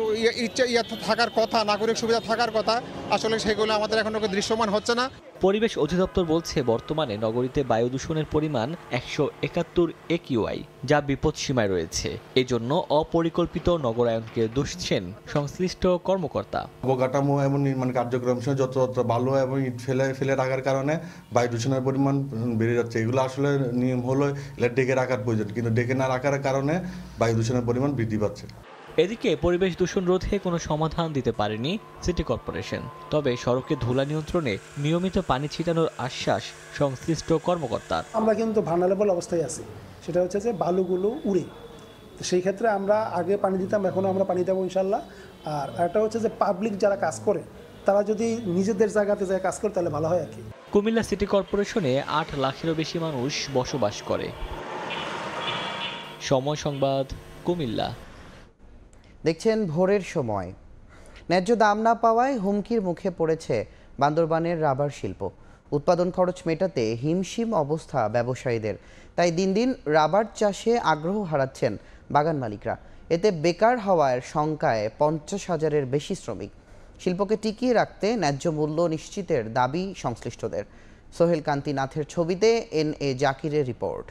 ইচ্ছা থাকার কথা, নাগরিক সুবিধা থাকার কথা, আসলে সেগুলো আমাদের এখনো দৃশ্যমান হচ্ছে না। পরিবেশ অধিদপ্তর বলছে বর্তমানে নগরীতে বায়ু দূষণের পরিমাণ 171 AQI, যা বিপদসীমায় রয়েছে। এজন্য অপরিকল্পিত নগরায়নকে দুষছেন সংশ্লিষ্ট কর্মকর্তা। অবকাঠামো এবং নির্মাণ কার্যক্রম যত্র ভালো এবং ইট ফেলে রাখার কারণে বায়ু দূষণের পরিমাণ বেড়ে যাচ্ছে। এগুলো আসলে নিয়ম হলো এটা ডেকে রাখার প্রয়োজন, কিন্তু ডেকে না রাখার কারণে বায়ু দূষণের পরিমাণ বৃদ্ধি পাচ্ছে। এদিকে পরিবেশ দূষণ রোধে কোনো সমাধান দিতে পারেনি সিটি কর্পোরেশন। তবে সড়কে ধুলা নিয়ন্ত্রণে নিয়মিত পানি ছিটানোর আশ্বাস সংশ্লিষ্ট কর্মকর্তার। আমরা কিন্তু ভালনারেবল অবস্থায় আছি, সেটা হচ্ছে যে বালুগুলো উড়ে, সেই ক্ষেত্রে আমরা আগে পানি দিতাম, এখনও আমরা পানি দেবো ইনশাল্লাহ। আর একটা হচ্ছে যে পাবলিক যারা কাজ করে তারা যদি নিজেদের জায়গাতে যায় কাজ করে তাহলে ভালো হয় আর কি। কুমিল্লা সিটি কর্পোরেশনে 8 লাখেরও বেশি মানুষ বসবাস করে। সময় সংবাদ, কুমিল্লা। দেখছেন ভোরের সময়। ন্যায্য দাম না পাওয়ায় হুমকির মুখে পড়েছে বান্দরবানের রাবার শিল্প। উৎপাদন খরচ মেটাতে হিমশিম অবস্থা ব্যবসায়ীদের, তাই দিন দিন রাবার চাষে আগ্রহ হারাচ্ছেন বাগান মালিকরা। এতে বেকার হওয়ার শঙ্কায় 50,000-এর বেশি শ্রমিক। শিল্পকে টিকিয়ে রাখতে ন্যায্য মূল্য নিশ্চিতের দাবি সংশ্লিষ্টদের। সোহেল কান্তি নাথের ছবিতে NA জাকিরের রিপোর্ট।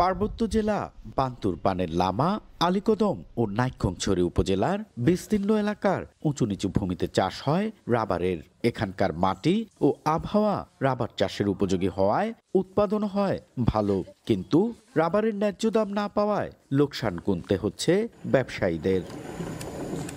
পার্বত্য জেলা বান্দরবানের লামা, আলীকদম ও নাইক্ষ্যংছড়ি উপজেলার বিস্তীর্ণ এলাকার উঁচু নিচু ভূমিতে চাষ হয় রাবারের। এখানকার মাটি ও আবহাওয়া রাবার চাষের উপযোগী হওয়ায় উৎপাদন হয় ভালো, কিন্তু রাবারের ন্যায্য দাম না পাওয়ায় লোকসান গুনতে হচ্ছে ব্যবসায়ীদের।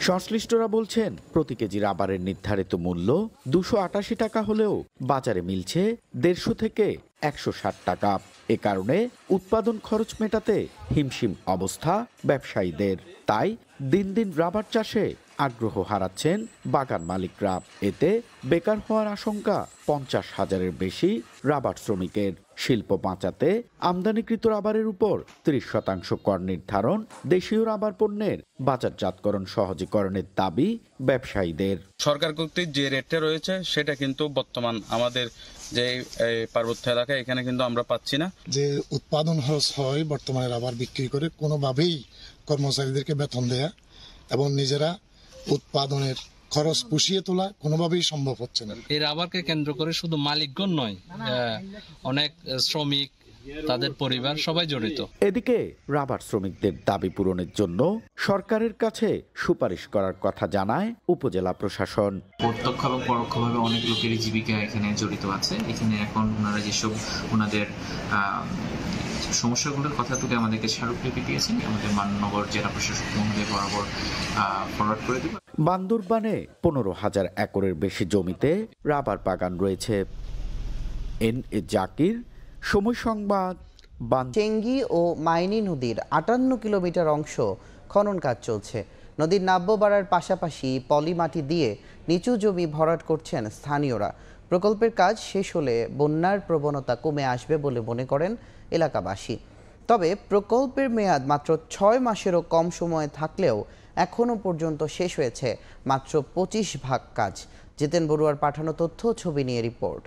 সংশ্লিষ্টরা বলছেন প্রতি কেজি রাবারের নির্ধারিত মূল্য 288 টাকা হলেও বাজারে মিলছে 150 থেকে 160 টাকা। এ কারণে উৎপাদন খরচ মেটাতে হিমশিম অবস্থা ব্যবসায়ীদের। তাই দিন দিন রাবার চাষে আগ্রহ হারাচ্ছেন বাগান মালিকরা। এতে বেকার হওয়ার আশঙ্কা 50,000-এর বেশি রাবার শ্রমিকের। শিল্প বাঁচাতে আমদানিকৃত রাবারের উপর 30% কর নির্ধারণ, দেশীয় রাবার পণ্যের বাজারজাতকরণ সহজীকরণের দাবি ব্যবসায়ীদের। সরকার কর্তৃক যে রেটটা রয়েছে সেটা কিন্তু বর্তমান আমাদের যে পার্বত্য এলাকা এখানে কিন্তু আমরা পাচ্ছি না। যে উৎপাদন খরচ হয় বর্তমানে রাবার বিক্রি করে কোনোভাবেই কর্মচারীদেরকে বেতন দেয়া এবং নিজেরা উৎপাদনের খরচ পুষিয়ে তোলা কোনোভাবেই সম্ভব হচ্ছে না। এই রাবারকে কেন্দ্র করে শুধু মালিকগণ নয়, অনেক শ্রমিক, তাদের পরিবার সবাই জড়িত। এদিকে রাবার শ্রমিকদের দাবি পূরণের জন্য সরকারের কাছে সুপারিশ করার কথা জানায় উপজেলা প্রশাসন। প্রত্যক্ষ এবং পরোক্ষভাবে অনেক লোকেরই জীবিকা এখানে জড়িত আছে। এখানে এখন ওনারা যেসব ওনাদের সমস্যাগুলোর কথা তুলে আমাদেরকে স্মারকলিপি দিয়েছেন, আমাদের মাননগর জেলা প্রশাসক মহোদয় বরাবর ফরওয়ার্ড করে দেব। বান্দরবানে 15,000 একরের বেশি জমিতে রাবার বাগান রয়েছে। NA জাকির, সময় সংবাদ। চেঙ্গি ও মাইনি নদীর 58 কিলোমিটার অংশ খনন কাজ চলছে। নদীর নাব্য বাড়ার পাশাপাশি পলি মাটি দিয়ে নিচু জমি ভরাট করছেন স্থানীয়রা। প্রকল্পের কাজ শেষ হলে বন্যার প্রবণতা কমে আসবে বলে মনে করেন এলাকাবাসী। তবে প্রকল্পের মেয়াদ মাত্র 6 মাসেরও কম সময় থাকলেও এখনও পর্যন্ত শেষ হয়েছে মাত্র 25% কাজ। জিতেন বড়ুয়ার পাঠানো তথ্য, ছবি নিয়ে রিপোর্ট।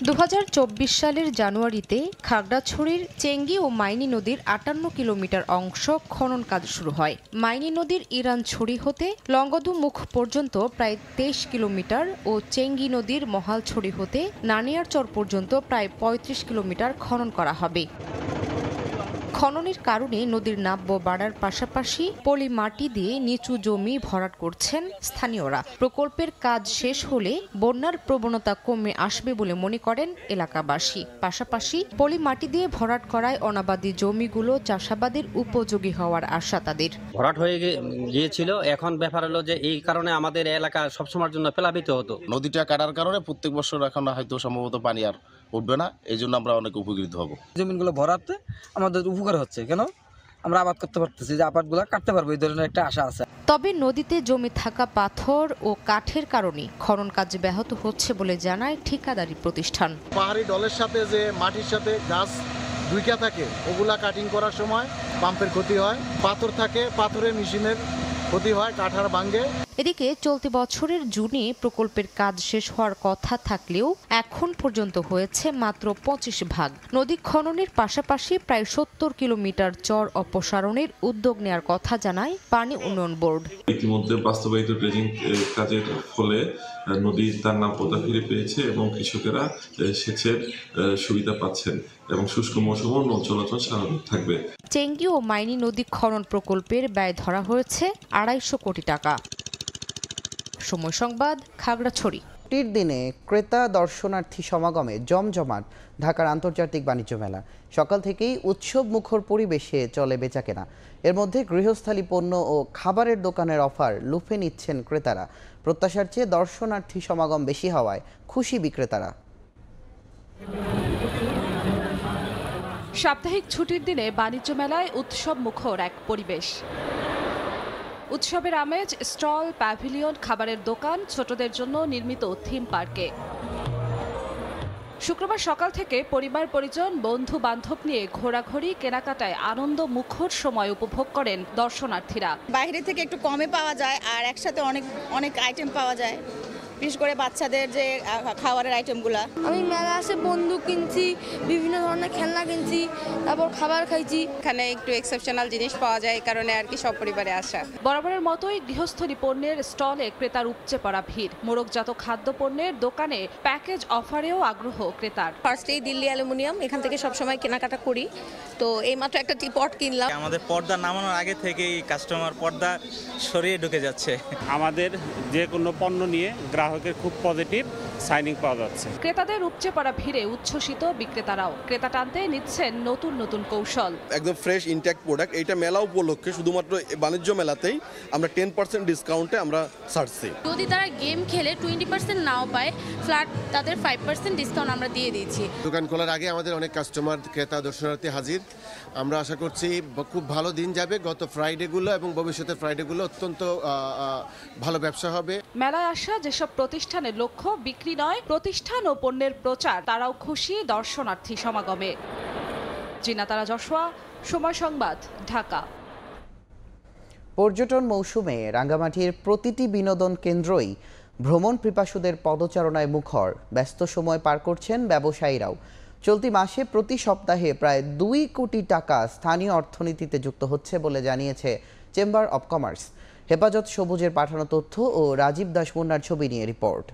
2024 সালের জানুয়ারিতে খাগড়াছড়ির চেঙ্গি ও মাইনি নদীর 58 কিলোমিটার অংশ খনন কাজ শুরু হয়। মাইনি নদীর ইরানছড়ি হতে লংগদু মুখ পর্যন্ত প্রায় 23 কিলোমিটার ও চেঙ্গি নদীর মহালছড়ি হতে নানিয়ারচর পর্যন্ত প্রায় 35 কিলোমিটার খনন করা হবে। খননের কারণে নদীর নাব্য বাড়ার পাশাপাশি পলি মাটি দিয়ে নিচু জমি ভরাট করছেন স্থানীয়রা। প্রকল্পের কাজ শেষ হলে বন্যার প্রবণতা কমে আসবে বলে মনে করেন এলাকাবাসী। পাশাপাশি পলি মাটি দিয়ে ভরাট করায় অনাবাদী জমিগুলো চাষাবাদের উপযোগী হওয়ার আশা তাদের। ভরাট হয়ে গিয়েছিল, এখন ব্যাপার হলো যে এই কারণে আমাদের এলাকা সবসময়ের জন্য প্লাবিত হতো। নদীটা কাটার কারণে প্রত্যেক বছর এখন হয়তো সম্ভবত পানি আর উঠবে না, এই জন্য আমরা অনেক উপকৃত হব। জমিগুলো ভরাতে আমাদের উপকার হচ্ছে, কেন আমরা আবাদ করতে পারতেছি, যে আবাদগুলো কাটতে পারবো এই ধরনের একটা আশা আছে। তবে নদীতে জমে থাকা পাথর ও কাঠের কারণে খনন কাজ ব্যাহত হচ্ছে বলে জানায় ঠিকাদারি প্রতিষ্ঠান। পাহাড়ি ডলের সাথে যে মাটির সাথে গাছ দুইটা থাকে, ওগুলা কাটিং করার সময় পাম্পের ক্ষতি হয়। পাথর থাকে, পাথরের মেশিনের ক্ষতি হয়, কাঠার ভাঙ্গে। এদিকে চলতি বছরের জুনে প্রকল্পের কাজ শেষ হওয়ার কথা থাকলেও এখন পর্যন্ত হয়েছে মাত্র 25 ভাগ। নদী খননের পাশাপাশি প্রায় 70 কিলোমিটার চর অপসারণের উদ্যোগ নেওয়ার কথা জানায় পানি উন্নয়ন বোর্ড। ইতিমধ্যে বাস্তবায়িত ড্রেজিং কাজের ফলে নদী তার নাব্যতা ফিরে পেয়েছে এবং কৃষকেরা সেচের সুবিধা পাচ্ছেন এবং শুষ্ক মৌসুমে নৌ চলাচল স্বাভাবিক থাকবে। চেঙ্গি ও মাইনি নদী খনন প্রকল্পের ব্যয় ধরা হয়েছে 250 কোটি টাকা। সময় সংবাদ, খাগড়াছড়ি। ছুটির দিনে ক্রেতা দর্শনার্থী সমাগমে জমজমাট ঢাকার আন্তর্জাতিক বাণিজ্য মেলা। সকাল থেকেই উৎসব মুখর পরিবেশে চলে বেচাকেনা। এর মধ্যে গৃহস্থালী পণ্য ও খাবারের দোকানের অফার লুফে নিচ্ছেন ক্রেতারা। প্রত্যাশার চেয়ে দর্শনার্থী সমাগম বেশি হওয়ায় খুশি বিক্রেতারা। সাপ্তাহিক ছুটির দিনে বাণিজ্য মেলায় উৎসব মুখর এক পরিবেশ। উৎসবের আমেজ, স্টল, প্যাভিলিয়ন, খাবারের দোকান, ছোটদের জন্য নির্মিত থিম পার্কে। শুক্রবার সকাল থেকে পরিবার পরিজন, বন্ধু বান্ধব নিয়ে ঘোরাঘুরি, কেনাকাটায় আনন্দ মুখর সময় উপভোগ করেন দর্শনার্থীরা। বাইরে থেকে একটু কমে পাওয়া যায় আর একসাথে অনেক আইটেম পাওয়া যায়, বিশেষ করে বাচ্চাদের যে খাবারের আইটেমগুলো। আমি মেলা আসে বন্দুক কিনছি, বিভিন্ন ধরনের খেলনা কিনছি, তারপর খাবার খাইছি। এখানে একটু এক্সেপশনাল জিনিস পাওয়া যায়, এই কারণে আর কি সব পরিবারে আসা। বরাবরের মতোই গৃহস্থলী পণ্যের স্টলে ক্রেতার উপচে পড়া ভিড়। মোড়কজাত খাদ্য পণ্যের দোকানে প্যাকেজ অফারেও আগ্রহ ক্রেতার। ফার্স্টেই দিল্লি অ্যালুমিনিয়াম, এখান থেকে সবসময় কেনাকাটা করি, তো এইমাত্র একটা টিপট কিনলাম। আমাদের পর্দা নামানোর আগে থেকেই কাস্টমার পর্দা সরিয়ে ঢুকে যাচ্ছে। আমাদের যে কোনো পণ্য নিয়ে গ্রাহকের খুব পজিটিভ সাইনিং পাওয়া যাচ্ছে। ক্রেতাদের উপচে পড়া ভিড়ে উচ্ছ্বসিত বিক্রেতারাও। ক্রেতা টানতে নিচ্ছেন নতুন নতুন কৌশল। একদম ফ্রেশ ইনট্যাক্ট প্রোডাক্ট। এইটা মেলা উপলক্ষে শুধুমাত্র বাণিজ্য মেলাতেই আমরা 10% ডিসকাউন্টে আমরা ছাড়ছি। যদি তারা গেম খেলে 20% নাও পায়, ফ্ল্যাট তাদের 5% ডিসকাউন্ট আমরা দিয়ে দিয়েছি। দোকান খোলার আগে আমাদের অনেক কাস্টমার, ক্রেতা, দর্শনার্থী হাজির। আমরা আশা করছি খুব ভালো দিন যাবে। গত ফ্রাইডেগুলো এবং ভবিষ্যতের ফ্রাইডেগুলো অত্যন্ত ভালো ব্যবসা হবে। মেলায় আসা যেসব প্রতিষ্ঠানের লক্ষ্য বিক্রি নয়, প্রতিষ্ঠান ও পণ্যের প্রচার, তারাও খুশি দর্শনার্থী সমাগমে। জিনাতারা যশোয়া, সময় সংবাদ, ঢাকা। পর্যটন মৌসুমে রাঙ্গামাটির প্রতিটি বিনোদন কেন্দ্রই ভ্রমণ পিপাসুদের পদচারণায় মুখর। ব্যস্ত সময় পার করছেন ব্যবসায়ীরাও। চলতি মাসে প্রতি সপ্তাহে প্রায় 2 কোটি টাকা স্থানীয় অর্থনীতিতে যুক্ত হচ্ছে বলে জানিয়েছে চেম্বার অব কমার্স। হেফাজত সবুজের পাঠানো তথ্য ও রাজীব দাস মুন্নার ছবি নিয়ে রিপোর্ট।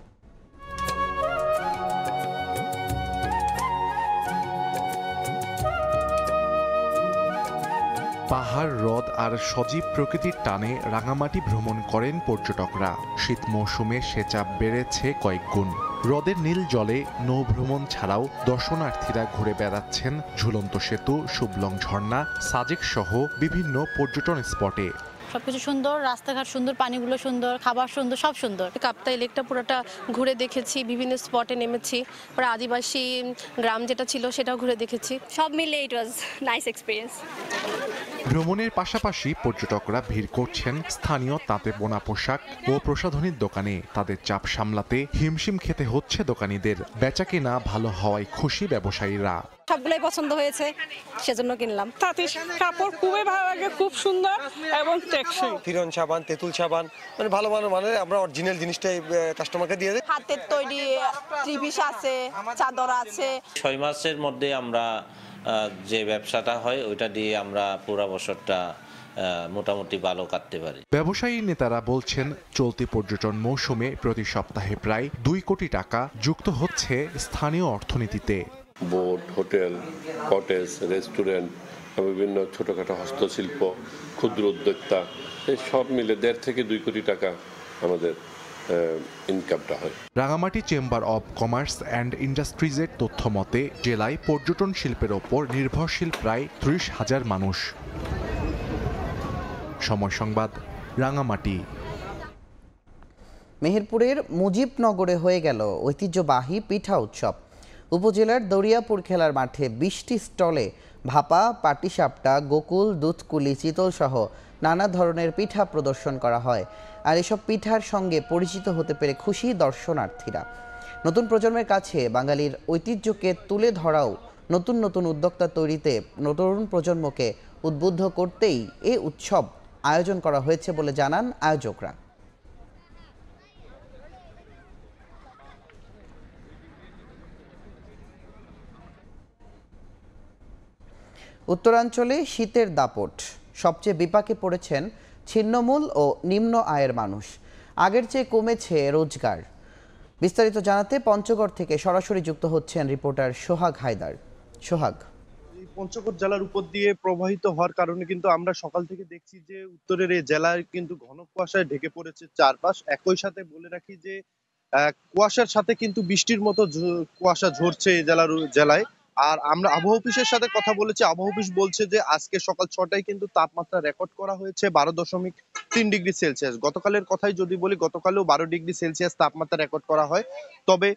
পাহাড়, হ্রদ আর সজীব প্রকৃতির টানে রাঙামাটি ভ্রমণ করেন পর্যটকরা। শীত মৌসুমে সে চাপ বেড়েছে কয়েক গুণ। হ্রদের নীল জলে নৌ ভ্রমণ ছাড়াও দর্শনার্থীরা ঘুরে বেড়াচ্ছেন ঝুলন্ত সেতু, শুভলং ঝর্ণা, সাজেক সহ বিভিন্ন পর্যটন স্পটে। সবকিছু সুন্দর, রাস্তাঘাট সুন্দর, পানিগুলো সুন্দর, খাবার সুন্দর, সব সুন্দর। কাপ্তাই লেকটা পুরোটা ঘুরে দেখেছি, বিভিন্ন স্পটে নেমেছি, পরে আদিবাসী গ্রাম যেটা ছিল সেটাও ঘুরে দেখেছি। সব মিলে ইট ওয়াজ নাইস এক্সপিরিয়েন্স। ভ্রমণের পাশাপাশি পর্যটকরা ভিড় করছেন স্থানীয় তাঁতে বোনা পোশাক ও প্রসাধনীর দোকানে। তাদের চাপ সামলাতে হিমশিম খেতে হচ্ছে দোকানীদের। বেচাকেনা ভালো হওয়ায় খুশি ব্যবসায়ীরা। সবগুলোই পছন্দ হয়েছে, সেজন্য কিনলাম। তাঁতের কাপড় খুবই ভালো লাগে, খুব সুন্দর এবং টেকসই। ফিরন সাবান, তেঁতুল সাবান, মানে ভালো মানে আমরা অরিজিনাল জিনিসটাই কাস্টমারকে দিয়ে দিই। হাতের তৈরি ত্রিপিস আছে, চাদর আছে। 6 মাসের মধ্যে আমরা যে ব্যবসাটা হয় ওইটা দিয়ে আমরা পুরো বছরটা মোটামুটি ভালো কাটতে পারি। ব্যবসায়ী নেতারা বলছেন, চলতি পর্যটন মৌসুমে প্রতি সপ্তাহে প্রায় 2 কোটি টাকা যুক্ত হচ্ছে স্থানীয় অর্থনীতিতে। বোট, হোটেল, কটেজ, রেস্টুরেন্ট, বিভিন্ন ছোটখাটো হস্তশিল্প, ক্ষুদ্র উদ্যোক্তা, এই সব মিলে 1.5 থেকে 2 কোটি টাকা আমাদের ইনকামটা হয়। Rangamati chamber of commerce and ইন্ডাস্ট্রিজের তথ্য মতে জেলায় পর্যটন শিল্পের ওপর নির্ভরশীল প্রায় 30,000 মানুষ। সময় সংবাদ, রাঙামাটি। মেহেরপুরের মুজিবনগরে হয়ে গেল ঐতিহ্যবাহী পিঠা উৎসব। উপজেলার দরিয়াপুর খেলার মাঠে 20টি স্টলে ভাপা, পাটিসাপটা, গোকুল, দুধকুলি, চিতল সহ নানা ধরনের পিঠা প্রদর্শন করা হয়। আর এসব পিঠার সঙ্গে পরিচিত হতে পেরে খুশি দর্শনার্থীরা। নতুন প্রজন্মের কাছে বাঙালির ঐতিহ্যকে তুলে ধরাও নতুন নতুন উদ্যোক্তা তৈরিতে নতুন প্রজন্মকে উদ্বুদ্ধ করতেই এ উৎসব আয়োজন করা হয়েছে বলে জানান আয়োজকরা। উত্তরাঞ্চলে শীতের দাপট, সবচেয়ে বিপাকে পড়েছেন ছিন্নমূল ও নিম্ন আয়ের মানুষ। আগের চেয়ে কমেছে রোজগার। বিস্তারিত জানাতে পঞ্চগড় থেকে সরাসরি যুক্ত হচ্ছেন রিপোর্টার সোহাগ হায়দার। সোহাগ, পঞ্চগড় জেলার উপর দিয়ে প্রবাহিত হওয়ার কারণে কিন্তু আমরা সকাল থেকে দেখছি যে উত্তরের এই জেলায় কিন্তু ঘন কুয়াশায় ঢেকে পড়েছে চারপাশ। একই সাথে বলে রাখি যে কুয়াশার সাথে কিন্তু বৃষ্টির মতো কুয়াশা ঝরছে এই জেলায়। আর আমরা আবহাওয়া অফিসের সাথে কথা বলেছি, আবহাওয়া অফিস বলছে যে আজকে সকাল 6টায় কিন্তু তাপমাত্রা রেকর্ড করা হয়েছে 12.3 ডিগ্রি সেলসিয়াস। গতকালের কথাই যদি বলি, গতকালেও 12 ডিগ্রি সেলসিয়াস তাপমাত্রা রেকর্ড করা হয়। তবে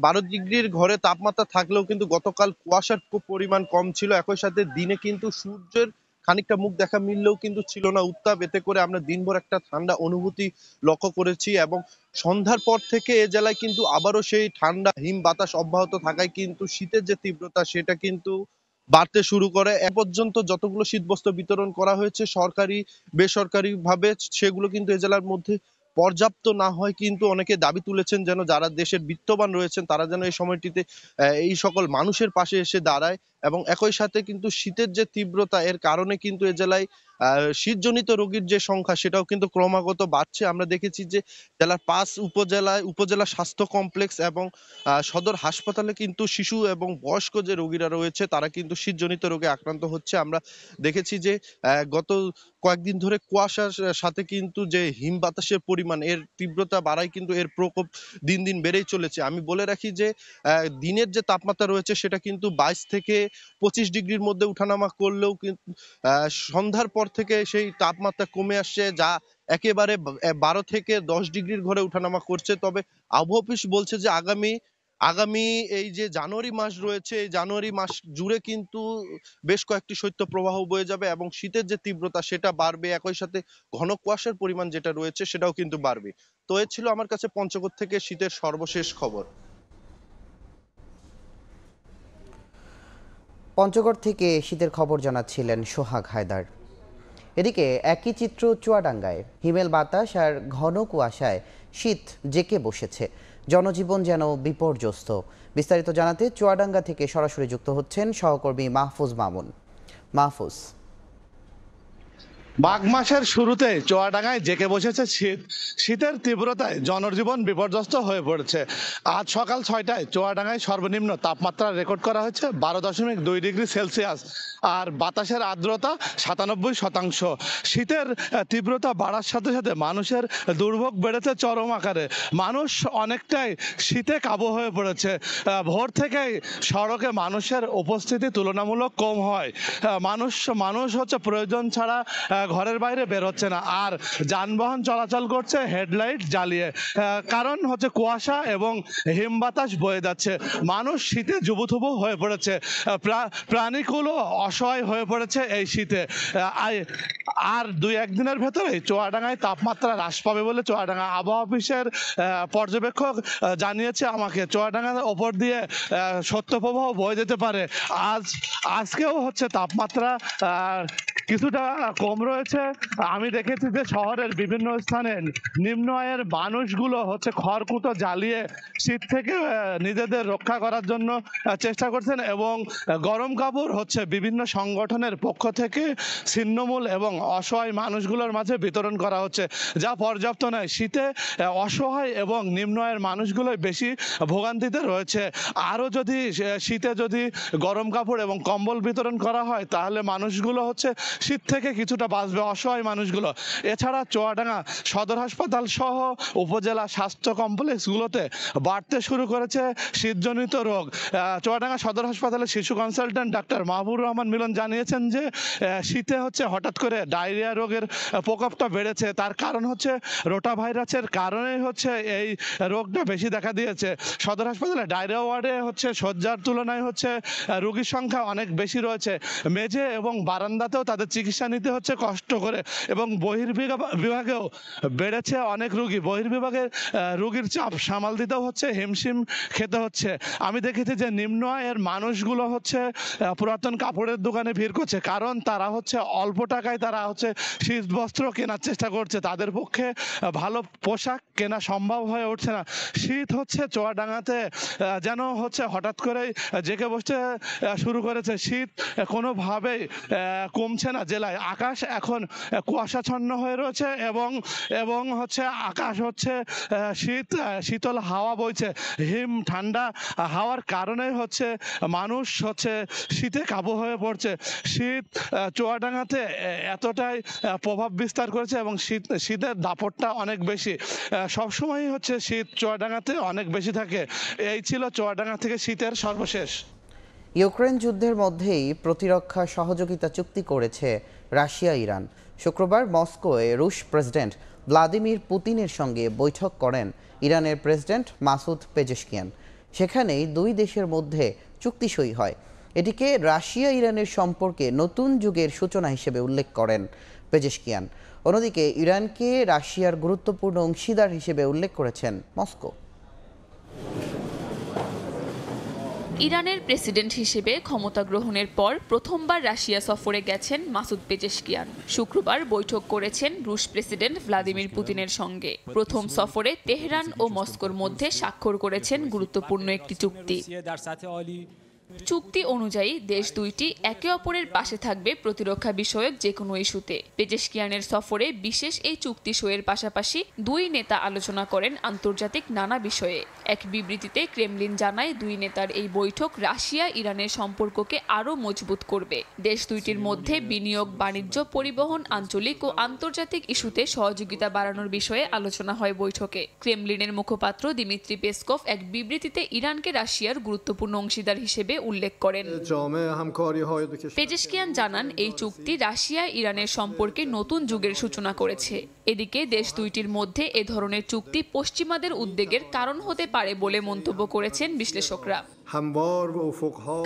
12 ডিগ্রির ঘরে তাপমাত্রা থাকলেও কিন্তু গতকাল কুয়াশার পরিমাণ কম ছিল। একই সাথে দিনে কিন্তু সূর্যের খানিকটা মুখ দেখা মিললেও কিন্তু ছিল না উত্তাপ। এতে করে আমরা দিনভর একটা ঠান্ডা অনুভূতি লক্ষ্য করেছি এবং সন্ধ্যার পর থেকে এ জেলায় কিন্তু আবারও সেই ঠান্ডা হিম বাতাস অব্যাহত থাকায় কিন্তু শীতের যে তীব্রতা সেটা কিন্তু বাড়তে শুরু করে। এ পর্যন্ত যতগুলো শীতবস্ত্র বিতরণ করা হয়েছে সরকারি বেসরকারি ভাবে, সেগুলো কিন্তু এ জেলার মধ্যে পর্যাপ্ত না হয় কিন্তু অনেকে দাবি তুলেছেন যেন যারা দেশের বিত্তবান রয়েছেন তারা যেন এই সময়টিতে এই সকল মানুষের পাশে এসে দাঁড়ায়। এবং একই সাথে কিন্তু শীতের যে তীব্রতা এর কারণে কিন্তু এ জেলায় শীতজনিত রোগীর যে সংখ্যা সেটাও কিন্তু ক্রমাগত বাড়ছে। আমরা দেখেছি যে জেলার 5 উপজেলা স্বাস্থ্য কমপ্লেক্স এবং সদর হাসপাতালে কিন্তু শিশু এবং বয়স্ক যে রোগীরা রয়েছে তারা কিন্তু শীতজনিত রোগে আক্রান্ত হচ্ছে। আমরা দেখেছি যে গত কয়েকদিন ধরে কুয়াশার সাথে কিন্তু যে হিম বাতাসের পরিমাণ এর তীব্রতা বাড়ায় কিন্তু এর প্রকোপ দিন দিন বেড়েই চলেছে। আমি বলে রাখি যে দিনের যে তাপমাত্রা রয়েছে সেটা কিন্তু 22 থেকে 25 ডিগ্রির মধ্যে উঠানামা করলেও কিন্তু সন্ধ্যার পর থেকে সেই তাপমাত্রা কমে আসছে, যা একেবারে 12 থেকে 10 ডিগ্রির ঘরে উঠানামা করছে। তবে আবহাওয়া অফিস বলছে যে আগামী এই যে জানুয়ারি মাস রয়েছে, এই জানুয়ারি মাস জুড়ে কিন্তু বেশ কয়েকটি শৈত্যপ্রবাহ বয়ে যাবে এবং শীতের যে তীব্রতা সেটা বাড়বে। একই সাথে ঘন কুয়াশার পরিমাণ যেটা রয়েছে সেটাও কিন্তু বাড়বে। তো এ ছিল আমার কাছে পঞ্চগড় থেকে শীতের সর্বশেষ খবর। পঞ্চগড় থেকে শীতের খবর জানাচ্ছিলেন সোহাগ হায়দার। এদিকে একই চিত্র চুয়াডাঙ্গায়। হিমেল বাতাস আর ঘন কুয়াশায় শীত জেঁকে বসেছে, জনজীবন যেন বিপর্যস্ত। বিস্তারিত জানাতে চুয়াডাঙ্গা থেকে সরাসরি যুক্ত হচ্ছেন সহকর্মী মাহফুজ মামুন। মাহফুজ, মাঘ মাসের শুরুতে চুয়াডাঙ্গায় জেঁকে বসেছে শীত। শীতের তীব্রতায় জনজীবন বিপর্যস্ত হয়ে পড়েছে। আজ সকাল 6টায় চুয়াডাঙ্গায় সর্বনিম্ন তাপমাত্রা রেকর্ড করা হয়েছে 12.2 ডিগ্রি সেলসিয়াস আর বাতাসের আর্দ্রতা 97%। শীতের তীব্রতা বাড়ার সাথে সাথে মানুষের দুর্ভোগ বেড়েছে চরম আকারে। মানুষ অনেকটাই শীতে কাবু হয়ে পড়েছে। ভোর থেকেই সড়কে মানুষের উপস্থিতি তুলনামূলক কম হয়। মানুষ হচ্ছে প্রয়োজন ছাড়া ঘরের বাইরে বের হচ্ছে না, আর যানবাহন চলাচল করছে হেডলাইট জ্বালিয়ে। কারণ হচ্ছে কুয়াশা এবং হিম বাতাস বয়ে যাচ্ছে। মানুষ শীতে জুবুথুবু হয়ে পড়েছে, প্রাণীগুলো অসহায় হয়ে পড়েছে এই শীতে। আর 2-1 দিনের ভেতরে চুয়াডাঙ্গায় তাপমাত্রা হ্রাস পাবে বলে চুয়াডাঙ্গা আবহাওয়া অফিসের পর্যবেক্ষক জানিয়েছে আমাকে। চুয়াডাঙ্গার ওপর দিয়ে শৈত্যপ্রবাহ বয়ে যেতে পারে। আজকেও হচ্ছে তাপমাত্রা কিছুটা কম রয়েছে। আমি দেখেছি যে শহরের বিভিন্ন স্থানে নিম্ন আয়ের মানুষগুলো হচ্ছে খড়কুটো জ্বালিয়ে শীত থেকে নিজেদের রক্ষা করার জন্য চেষ্টা করছেন এবং গরম কাপড় হচ্ছে বিভিন্ন সংগঠনের পক্ষ থেকে ছিন্নমূল এবং অসহায় মানুষগুলোর মাঝে বিতরণ করা হচ্ছে, যা পর্যাপ্ত নয়। শীতে অসহায় এবং নিম্ন আয়ের মানুষগুলোই বেশি ভোগান্তিতে রয়েছে। আরও যদি শীতে গরম কাপড় এবং কম্বল বিতরণ করা হয় তাহলে মানুষগুলো হচ্ছে শীত থেকে কিছুটা বাঁচবে, অসহায় মানুষগুলো। এছাড়া চুয়াডাঙ্গা সদর হাসপাতাল সহ উপজেলা স্বাস্থ্য কমপ্লেক্সগুলোতে বাড়তে শুরু করেছে শীতজনিত রোগ। চুয়াডাঙ্গা সদর হাসপাতালের শিশু কনসালট্যান্ট ডাক্তার মাহবুবুর রহমান মিলন জানিয়েছেন যে শীতে হচ্ছে হঠাৎ করে ডায়রিয়া রোগের প্রকোপটা বেড়েছে। তার কারণ হচ্ছে রোটা ভাইরাসের কারণেই হচ্ছে এই রোগটা বেশি দেখা দিয়েছে। সদর হাসপাতালে ডায়রিয়া ওয়ার্ডে হচ্ছে শয্যার তুলনায় হচ্ছে রোগীর সংখ্যা অনেক বেশি রয়েছে। মেঝে এবং বারান্দাতেও তাদের চিকিৎসা নিতে হচ্ছে কষ্ট করে, এবং বহির্বিভাগেও বেড়েছে অনেক রোগী। বহির্বিভাগের রোগীর চাপ সামাল দিতেও হচ্ছে, হিমশিম খেতে হচ্ছে। আমি দেখেছি যে নিম্ন আয়ের মানুষগুলো হচ্ছে পুরাতন কাপড়ের দোকানে ভিড় করছে, কারণ তারা হচ্ছে অল্প টাকায় তারা হচ্ছে শীত বস্ত্র কেনার চেষ্টা করছে। তাদের পক্ষে ভালো পোশাক কেনা সম্ভব হয়ে উঠছে না। শীত হচ্ছে চুয়াডাঙ্গাতে যেন হচ্ছে হঠাৎ করেই জেগে বসতে শুরু করেছে। শীত কোনোভাবেই কমছে না জেলায়। আকাশ এখন কুয়াশাচ্ছন্ন হয়ে রয়েছে এবং হচ্ছে আকাশ হচ্ছে শীতল হাওয়া বইছে। হিম ঠান্ডা হাওয়ার কারণে হচ্ছে মানুষ হচ্ছে শীতে কাবু হয়ে পড়ছে। শীত চুয়াডাঙ্গাতে এতটাই প্রভাব বিস্তার করেছে এবং শীতের দাপটটা অনেক বেশি। সবসময়ই হচ্ছে শীত চুয়াডাঙ্গাতে অনেক বেশি থাকে। এই ছিল চুয়াডাঙ্গা থেকে শীতের সর্বশেষ। ইউক্রেন যুদ্ধের মধ্যেই প্রতিরক্ষা সহযোগিতা চুক্তি করেছে রাশিয়া ইরান। শুক্রবার মস্কোয় রুশ প্রেসিডেন্ট ভ্লাদিমির পুতিনের সঙ্গে বৈঠক করেন ইরানের প্রেসিডেন্ট মাসুদ পেজেশকিয়ান। সেখানেই দুই দেশের মধ্যে চুক্তি সই হয়। এটিকে রাশিয়া ইরানের সম্পর্কে নতুন যুগের সূচনা হিসেবে উল্লেখ করেন পেজেশকিয়ান। অন্যদিকে ইরানকে রাশিয়ার গুরুত্বপূর্ণ অংশীদার হিসেবে উল্লেখ করেছেন মস্কো। ইরানের প্রেসিডেন্ট হিসেবে ক্ষমতা গ্রহণের পর প্রথমবার রাশিয়া সফরে গেছেন মাসুদ পেজেশকিয়ান। শুক্রবার বৈঠক করেছেন রুশ প্রেসিডেন্ট ভ্লাদিমির পুতিনের সঙ্গে। প্রথম সফরে তেহরান ও মস্কোর মধ্যে স্বাক্ষর করেছেন গুরুত্বপূর্ণ একটি চুক্তি। চুক্তি অনুযায়ী দেশ দুইটি একে অপরের পাশে থাকবে প্রতিরক্ষা বিষয়ক যে কোনো ইস্যুতে। পেজেশকিয়ানের সফরে বিশেষ এই চুক্তি সইয়ের পাশাপাশি দুই নেতা আলোচনা করেন আন্তর্জাতিক নানা বিষয়ে। এক বিবৃতিতে ক্রেমলিন জানায় দুই নেতার এই বৈঠক রাশিয়া ইরানের সম্পর্ককে আরও মজবুত করবে। দেশ দুইটির মধ্যে বিনিয়োগ, বাণিজ্য, পরিবহন, আঞ্চলিক ও আন্তর্জাতিক ইস্যুতে সহযোগিতা বাড়ানোর বিষয়ে আলোচনা হয় বৈঠকে। ক্রেমলিনের মুখপাত্র দিমিত্রি পেসকভ এক বিবৃতিতে ইরানকে রাশিয়ার গুরুত্বপূর্ণ অংশীদার হিসেবে উল্লেখ করেন। পেজেশকিয়ান জানান এই চুক্তি রাশিয়া ইরানের সম্পর্কে নতুন যুগের সূচনা করেছে। এদিকে দেশ দুইটির মধ্যে এ ধরনের চুক্তি পশ্চিমাদের উদ্বেগের কারণ হতে পারে বলে মন্তব্য করেছেন বিশ্লেষকরা।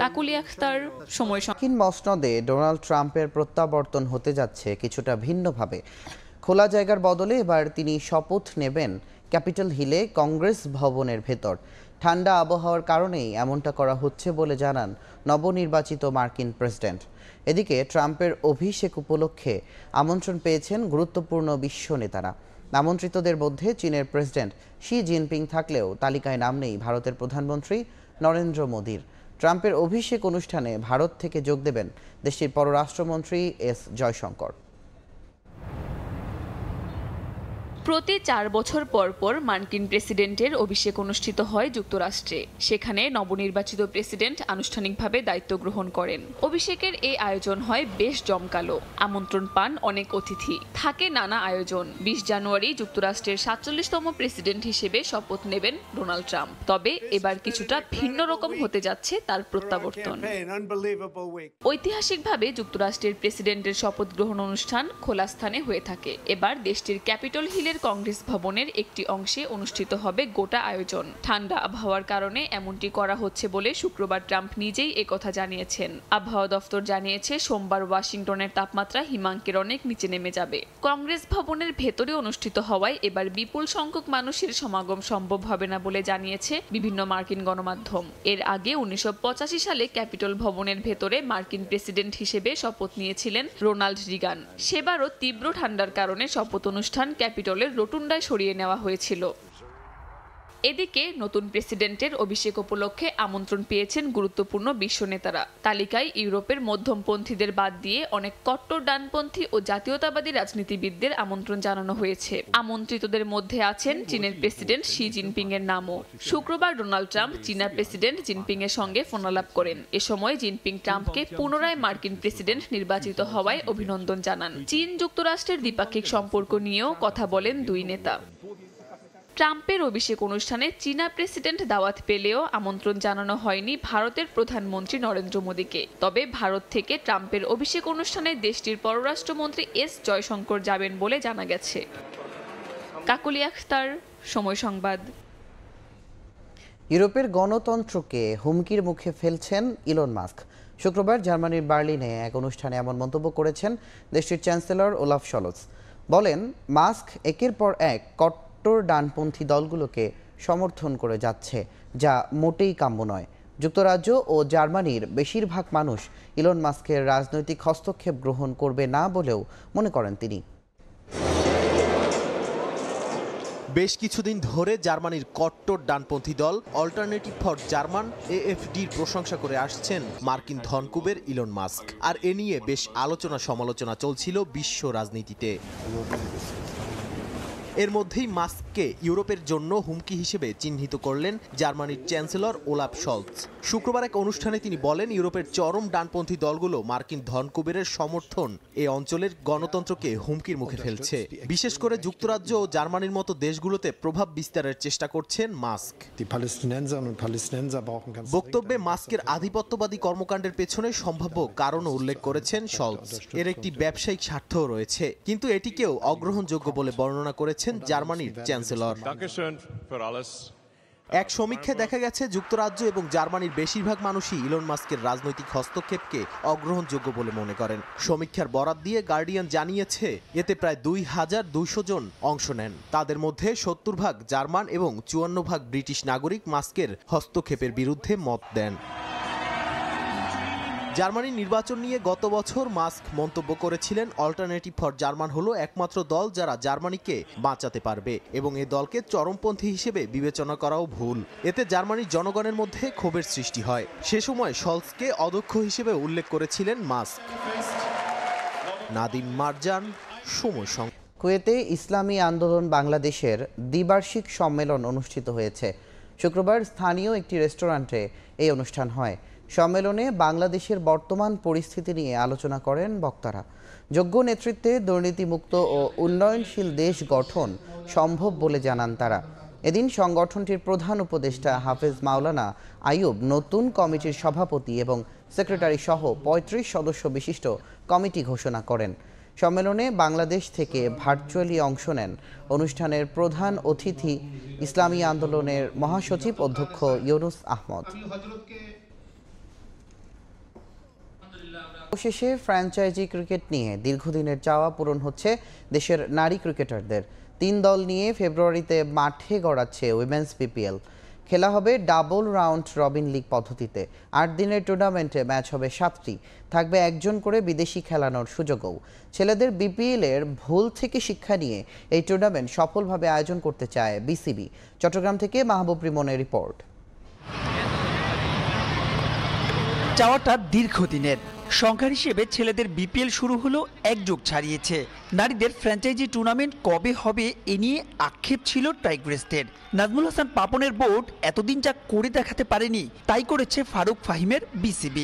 কাকুলি আখতার, সময় সংবাদ। মসনদে ডোনাল্ড ট্রাম্পের প্রত্যাবর্তন হতে যাচ্ছে কিছুটা ভিন্নভাবে। খোলা জায়গার বদলে এবার তিনি শপথ নেবেন ক্যাপিটল হিলে কংগ্রেস ভবনের ভেতর। ঠান্ডা আবহাওয়ার কারণেই এমনটা করা হচ্ছে বলে জানান নবনির্বাচিত মার্কিন প্রেসিডেন্ট। এদিকে ট্রাম্পের অভিষেক উপলক্ষে আমন্ত্রণ পেয়েছেন গুরুত্বপূর্ণ বিশ্ব নেতারা। আমন্ত্রিতদের মধ্যে চীনের প্রেসিডেন্ট শি জিনপিং থাকলেও তালিকায় নাম নেই ভারতের প্রধানমন্ত্রী নরেন্দ্র মোদির। ট্রাম্পের অভিষেক অনুষ্ঠানে ভারত থেকে যোগ দেবেন দেশটির পররাষ্ট্রমন্ত্রী এস জয়শঙ্কর। প্রতি 4 বছর পর পর মার্কিন প্রেসিডেন্টের অভিষেক অনুষ্ঠিত হয় যুক্তরাষ্ট্রে। সেখানে নবনির্বাচিত প্রেসিডেন্ট আনুষ্ঠানিকভাবে দায়িত্ব গ্রহণ করেন। অভিষেকের এই আয়োজন হয় বেশ জমকালো। আমন্ত্রণ পান অনেক অতিথি, থাকে নানা আয়োজন। 20 জানুয়ারি যুক্তরাষ্ট্রের 47তম প্রেসিডেন্ট হিসেবে শপথ নেবেন ডোনাল্ড ট্রাম্প। তবে এবার কিছুটা ভিন্ন রকম হতে যাচ্ছে তার প্রত্যাবর্তন। ঐতিহাসিকভাবে যুক্তরাষ্ট্রের প্রেসিডেন্টের শপথ গ্রহণ অনুষ্ঠান খোলা স্থানে হয়ে থাকে। এবার দেশটির ক্যাপিটল হিলের কংগ্রেস ভবনের একটি অংশে অনুষ্ঠিত হবে গোটা আয়োজন। ঠান্ডা আবহাওয়ার কারণে এমনটি করা হচ্ছে বলে শুক্রবার ট্রাম্প নিজেই একথা জানিয়েছেন। আবহাওয়া দফতর জানিয়েছে সোমবার ওয়াশিংটনের তাপমাত্রা হিমাঙ্কের অনেক নিচে নেমে যাবে। কংগ্রেস ভবনের ভেতরে অনুষ্ঠিত হওয়ায় এবার বিপুল সংখ্যক মানুষের সমাগম সম্ভব হবে না বলে জানিয়েছে বিভিন্ন মার্কিন গণমাধ্যম। এর আগে 1985 সালে ক্যাপিটল ভবনের ভেতরে মার্কিন প্রেসিডেন্ট হিসেবে শপথ নিয়েছিলেন রোনাল্ড রিগান। সেবারও তীব্র ঠান্ডার কারণে শপথ অনুষ্ঠান ক্যাপিটলের রোটুন্ডায় সরিয়ে নেওয়া হয়েছিল। এদিকে নতুন প্রেসিডেন্টের অভিষেক উপলক্ষে আমন্ত্রণ পেয়েছেন গুরুত্বপূর্ণ বিশ্ব নেতারা। তালিকায় ইউরোপের মধ্যমপন্থীদের বাদ দিয়ে অনেক কট্টর ডানপন্থী ও জাতীয়তাবাদী রাজনীতিবিদদের আমন্ত্রণ জানানো হয়েছে। আমন্ত্রিতদের মধ্যে আছেন চীনের প্রেসিডেন্ট শি জিনপিং এর নামও। শুক্রবার ডোনাল্ড ট্রাম্প চীনা প্রেসিডেন্ট জিনপিং এর সঙ্গে ফোনালাপ করেন। এ সময় জিনপিং ট্রাম্পকে পুনরায় মার্কিন প্রেসিডেন্ট নির্বাচিত হওয়ায় অভিনন্দন জানান। চীন যুক্তরাষ্ট্রের দ্বিপাক্ষিক সম্পর্ক নিয়েও কথা বলেন দুই নেতা। ট্রাম্পের অভিষেক অনুষ্ঠানে চীনা প্রেসিডেন্ট দাওয়াত পেলেও আমন্ত্রণ জানানো হয়নি ভারতের প্রধানমন্ত্রী নরেন্দ্র মোদীকে। তবে ভারত থেকে ট্রাম্পের অভিষেক অনুষ্ঠানে দেশটির পররাষ্ট্রমন্ত্রী এস জয়শঙ্কর যাবেন বলে জানা গেছে। কাকুলি আখতার, সময় সংবাদ। ইউরোপের গণতন্ত্রকে হুমকির মুখে ফেলছেন ইলন মাস্ক। শুক্রবার জার্মানির বার্লিনে এক অনুষ্ঠানে এমন মন্তব্য করেছেন দেশটির চ্যান্সেলর ওলাফ শলজ। বলেন, মাস্ক একের পর এক কট্টর ডানপন্থী দলগুলোকে সমর্থন করে যাচ্ছে, যা মোটেই কাম্য নয়। যুক্তরাজ্য ও জার্মানির বেশিরভাগ মানুষ ইলন মাস্কের রাজনৈতিক হস্তক্ষেপ গ্রহণ করবে না বলেও মনে করেন তিনি। বেশ কিছুদিন ধরে জার্মানির কট্টর ডানপন্থী দল অল্টারনেটিভ ফর জার্মান AFDর প্রশংসা করে আসছেন মার্কিন ধনকুবের ইলন মাস্ক। আর এ নিয়ে বেশ আলোচনা সমালোচনা চলছিল বিশ্ব রাজনীতিতে। এর মধ্যেই মাস্ককে ইউরোপের জন্য হুমকি হিসেবে চিহ্নিত করলেন জার্মানির চ্যান্সেলর ওলাফ শলজ। শুক্রবার এক অনুষ্ঠানে তিনি বলেন, ইউরোপের চরম ডানপন্থী দলগুলো মার্কিন ধনকুবেরের সমর্থন এই অঞ্চলের গণতন্ত্রকে হুমকির মুখে ফেলছে। বিশেষ করে যুক্তরাজ্য ও জার্মানির মতো দেশগুলোতে প্রভাব বিস্তারের চেষ্টা করছেন মাস্ক। বক্তব্যে মাস্কের আধিপত্যবাদী কর্মকাণ্ডের পেছনে সম্ভাব্য কারণও উল্লেখ করেছেন শলজ। এর একটি ব্যবসায়িক স্বার্থও রয়েছে, কিন্তু এটিকেও অগ্রহণযোগ্য বলে বর্ণনা করেছেন জার্মানির চ্যান্সেলর। এক সমীক্ষায় দেখা গেছে যুক্তরাজ্য এবং জার্মানির বেশিরভাগ মানুষই ইলন মাস্কের রাজনৈতিক হস্তক্ষেপকে অগ্রহণযোগ্য বলে মনে করেন। সমীক্ষার বরাত দিয়ে গার্ডিয়ান জানিয়েছে, এতে প্রায় 2200 জন অংশ নেন। তাদের মধ্যে 70% জার্মান এবং 54% ব্রিটিশ নাগরিক মাস্কের হস্তক্ষেপের বিরুদ্ধে মত দেন। জার্মানির নির্বাচন নিয়ে গত বছর মাস্ক মন্তব্য করেছিলেন, অল্টারনেটিভ ফর জার্মান হলো একমাত্র দল যারা জার্মানিকে বাঁচাতে পারবে এবং এ দলকে চরমপন্থী হিসেবে বিবেচনা করাও ভুল। এতে জার্মানির জনগণের মধ্যে ক্ষোভের সৃষ্টি হয়। সে সময় শলজকে অদক্ষ হিসেবে উল্লেখ করেছিলেন মাস্ক। নাদিম মারজান, সময় সংবাদ। কুয়েতে ইসলামী আন্দোলন বাংলাদেশের দ্বিবার্ষিক সম্মেলন অনুষ্ঠিত হয়েছে। শুক্রবার স্থানীয় একটি রেস্টুরেন্টে এই অনুষ্ঠান হয়। সম্মেলনে বাংলাদেশের বর্তমান পরিস্থিতি নিয়ে আলোচনা করেন বক্তারা। যোগ্য নেতৃত্বে দুর্নীতিমুক্ত ও উন্নয়নশীল দেশ গঠন সম্ভব বলে জানান তারা। এদিন সংগঠনটির প্রধান উপদেষ্টা হাফেজ মাওলানা আইয়ুব নতুন কমিটির সভাপতি এবং সেক্রেটারি সহ 35 সদস্য বিশিষ্ট কমিটি ঘোষণা করেন। সম্মেলনে বাংলাদেশ থেকে ভার্চুয়ালি অংশ নেন অনুষ্ঠানের প্রধান অতিথি ইসলামী আন্দোলনের মহাসচিব অধ্যক্ষ ইউনুস আহমদ। অবশেষে ফ্র্যাঞ্চাইজি ক্রিকেট নিয়ে দীর্ঘদিনের চাওয়া পূরণ হচ্ছে দেশের নারী ক্রিকেটারদের। 3 দল নিয়ে ফেব্রুয়ারিতে মাঠে গড়াচ্ছে উইমেন্স BPL। খেলা হবে ডাবল রাউন্ড রবিন লিগ পদ্ধতিতে। 8 দিনের টুর্নামেন্টে ম্যাচ হবে 7টি। থাকবে একজন করে বিদেশি খেলানোর সুযোগও। ছেলেদের BPL এর ভুল থেকে শিক্ষা নিয়ে এই টুর্নামেন্ট সফলভাবে আয়োজন করতে চায় BCB। চট্টগ্রাম থেকে মাহবুব রিমনের রিপোর্ট। চাওয়াটা দীর্ঘদিনের। সংখ্যার হিসেবে ছেলেদের BPL শুরু হলো 1 যুগ ছাড়িয়েছে। নারীদের ফ্র্যাঞ্চাইজি টুর্নামেন্ট কবে হবে এ নিয়ে আক্ষেপ ছিল টাইগ্রেসদের। নাজমুল হাসান পাপনের বোর্ড এতদিন যা করে দেখাতে পারেনি তাই করেছে ফারুক ফাহিমের BCB।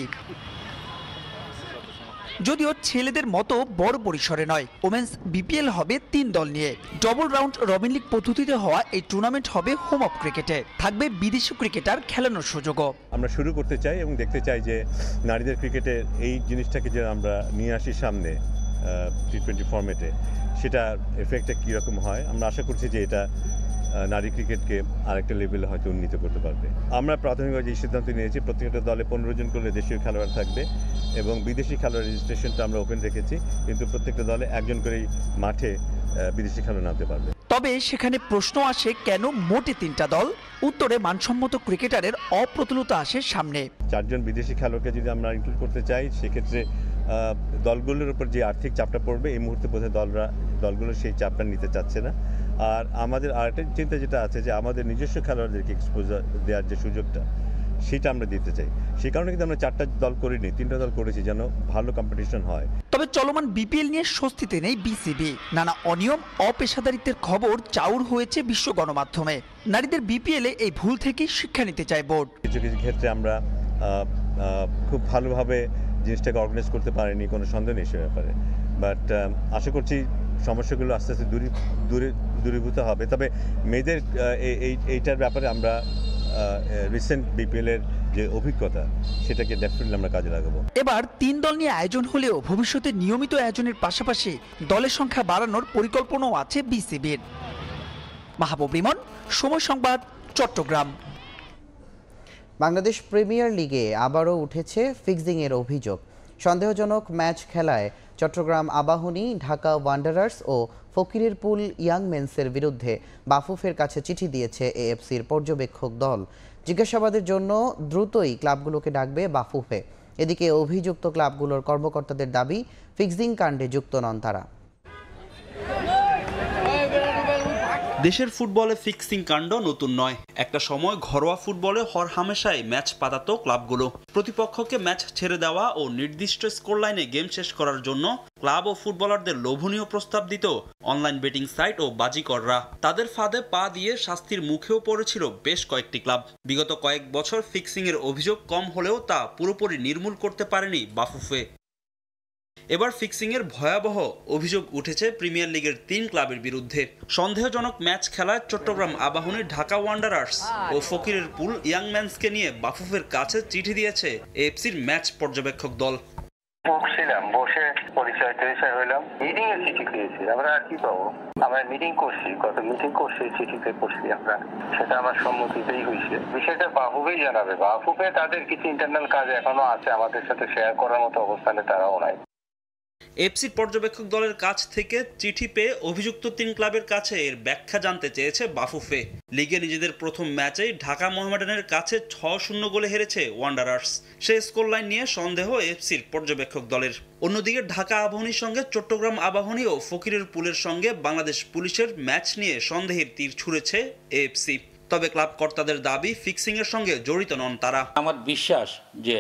যদিও ছেলেদের মতো বড় পরিসরে নয়, ওমেন্স BPL হবে 3 দল নিয়ে। ডবল রাউন্ড রবিন লিগ পদ্ধতিতে হওয়া এই টুর্নামেন্ট হবে হোম অফ ক্রিকেটে। থাকবে বিদেশি ক্রিকেটার খেলানোর সুযোগও। আমরা শুরু করতে চাই এবং দেখতে চাই যে নারীদের ক্রিকেটের এই জিনিসটাকে যে আমরা নিয়ে আসি সামনে T20 ফরম্যাটে, সেটা এফেক্টটা কীরকম হয়। আমরা আশা করছি যে এটা নারী ক্রিকেটকে আরেকটা লেভেলে হয়তো উন্নীত করতে পারবে। আমরা প্রাথমিকভাবে এই সিদ্ধান্ত নিয়েছি, প্রত্যেকটা দলে 15 জন করে দেশীয় খেলোয়াড় থাকবে এবং বিদেশি খেলোয়াড় রেজিস্ট্রেশনটা আমরা ওপেন রেখেছি, কিন্তু প্রত্যেকটা দলে একজন করেই মাঠে বিদেশি খেলোয়াড় নামতে পারবে। তবে সেখানে প্রশ্ন আসে, কেন মোটে 3টা দল? উত্তরে মানসম্মত ক্রিকেটারের অপ্রতুলতা আসে সামনে। 4 জন বিদেশি খেলোয়াড়কে যদি আমরা ইনক্লুড করতে চাই, সেক্ষেত্রে দলগুলোর উপর যে আর্থিক চাপটা পড়বে, এই মুহূর্তে বোধহয় দলগুলো সেই চাপটা নিতে চাচ্ছে না। আর আমাদের আরেকটা চিন্তা যেটা আছে যে আমাদের নিজস্ব খেলোয়াড়দেরকে এক্সপোজার দেওয়ার যে সুযোগটা, সেটা আমরা দিতে চাই। সেই কারণে কিন্তু আমরা 4টা দল করিনি, 3টা দল করেছি যেন ভালো কম্পিটিশন হয়। তবে চলমান BPL নিয়ে স্বস্তিতে নেই BCB। নানা অনিয়ম, অপেশাদারিত্বের খবর চাউর হয়েছে বিশ্ব গণমাধ্যমে। নারীদের BPL এ এই ভুল থেকেই শিক্ষা নিতে চায় বোর্ড। কিছু কিছু ক্ষেত্রে আমরা খুব ভালোভাবে জিনিসটাকে অর্গানাইজ করতে পারিনি, কোনো সন্দেহ নেই সে ব্যাপারে। বাট আশা করছি সমস্যাগুলো আস্তে আস্তে দূরীভূত হবে। তবে মেয়েদের এইটার ব্যাপারে আমরা রিসেন্ট BPL এর যে অভিজ্ঞতা, সেটাকে ডেফিনেটলি আমরা কাজে লাগাবো। এবার 3 দল নিয়ে আয়োজন হলেও ভবিষ্যতে নিয়মিত আয়োজনের পাশাপাশি দলের সংখ্যা বাড়ানোর পরিকল্পনাও আছে BCBর। মাহবুব রিমন, সময় সংবাদ, চট্টগ্রাম। বাংলাদেশ প্রিমিয়ার লিগে আবারও উঠেছে ফিক্সিংয়ের অভিযোগ। সন্দেহজনক ম্যাচ খেলায় চট্টগ্রাম আবাহনী, ঢাকা ওয়ান্ডারার্স ও ফকিরেরপুল ইয়াং মেন্সের বিরুদ্ধে বাফুফের কাছে চিঠি দিয়েছে এএফসির পর্যবেক্ষক দল। জিজ্ঞাসাবাদের জন্য দ্রুতই ক্লাবগুলোকে ডাকবে বাফুফে। এদিকে অভিযুক্ত ক্লাবগুলোর কর্মকর্তাদের দাবি, ফিক্সিং কাণ্ডে যুক্ত নন তারা। দেশের ফুটবলে ফিক্সিং কাণ্ড নতুন নয়। একটা সময় ঘরোয়া ফুটবলে হরহামেশাই ম্যাচ পাতাতো ক্লাবগুলো। প্রতিপক্ষকে ম্যাচ ছেড়ে দেওয়া ও নির্দিষ্ট স্কোর লাইনে গেম শেষ করার জন্য ক্লাব ও ফুটবলারদের লোভনীয় প্রস্তাব দিত অনলাইন বেটিং সাইট ও বাজিকররা। তাদের ফাঁদে পা দিয়ে শাস্তির মুখেও পড়েছিল বেশ কয়েকটি ক্লাব। বিগত কয়েক বছর ফিক্সিংয়ের অভিযোগ কম হলেও তা পুরোপুরি নির্মূল করতে পারেনি বাফুফে। এবার ফিক্সিংয়ের ভয়াবহ অভিযোগ উঠেছে প্রিমিয়ার লিগের 3 ক্লাবের বিরুদ্ধে। সন্দেহজনক ম্যাচ খেলায় চট্টগ্রাম আবাহনী, ঢাকা ওয়ান্ডারার্স ও ফকিরেরপুল ইয়াং ম্যানসকে নিয়ে বাফুফের কাছে চিঠি দিয়েছে এএফসির ম্যাচ পর্যবেক্ষক দল। বসছিলাম, বসে পরিচয় হইলাম, মিটিং এর চিঠি পেয়েছি। আমরা আর কি পাবো? আমরা মিটিং করছি, কত মিটিং করছি, চিঠিতে পড়ছি আমরা, সেটা আমার সম্মতিতেই হয়েছে। বিষয়টা বাফুফেই জানাবে। বাফুফে তাদের কিছু ইন্টারনাল কাজ এখনো আছে, আমাদের সাথে শেয়ার করার মতো অবস্থানে তারাও নাই। এফসির পর্যবেক্ষক দলের কাছ থেকে চিঠি পেয়ে অভিযুক্ত 3 ক্লাবের কাছে এর ব্যাখ্যা জানতে চেয়েছে বাফুফে। লিগে নিজেদের প্রথম ম্যাচেই ঢাকা মোহামেডানের কাছে 6-0 গোলে হেরেছে ওয়ান্ডারার্স। সেই স্কোর লাইন নিয়ে সন্দেহ এফসির পর্যবেক্ষক দলের। অন্যদিকে ঢাকা আবাহনীর সঙ্গে চট্টগ্রাম আবাহনী ও ফকিরেরপুলের সঙ্গে বাংলাদেশ পুলিশের ম্যাচ নিয়ে সন্দেহের তীর ছুঁড়েছে এএফসি। তবে ক্লাব কর্তাদের দাবি, ফিক্সিং এর সঙ্গে জড়িত নন তারা। আমার বিশ্বাস যে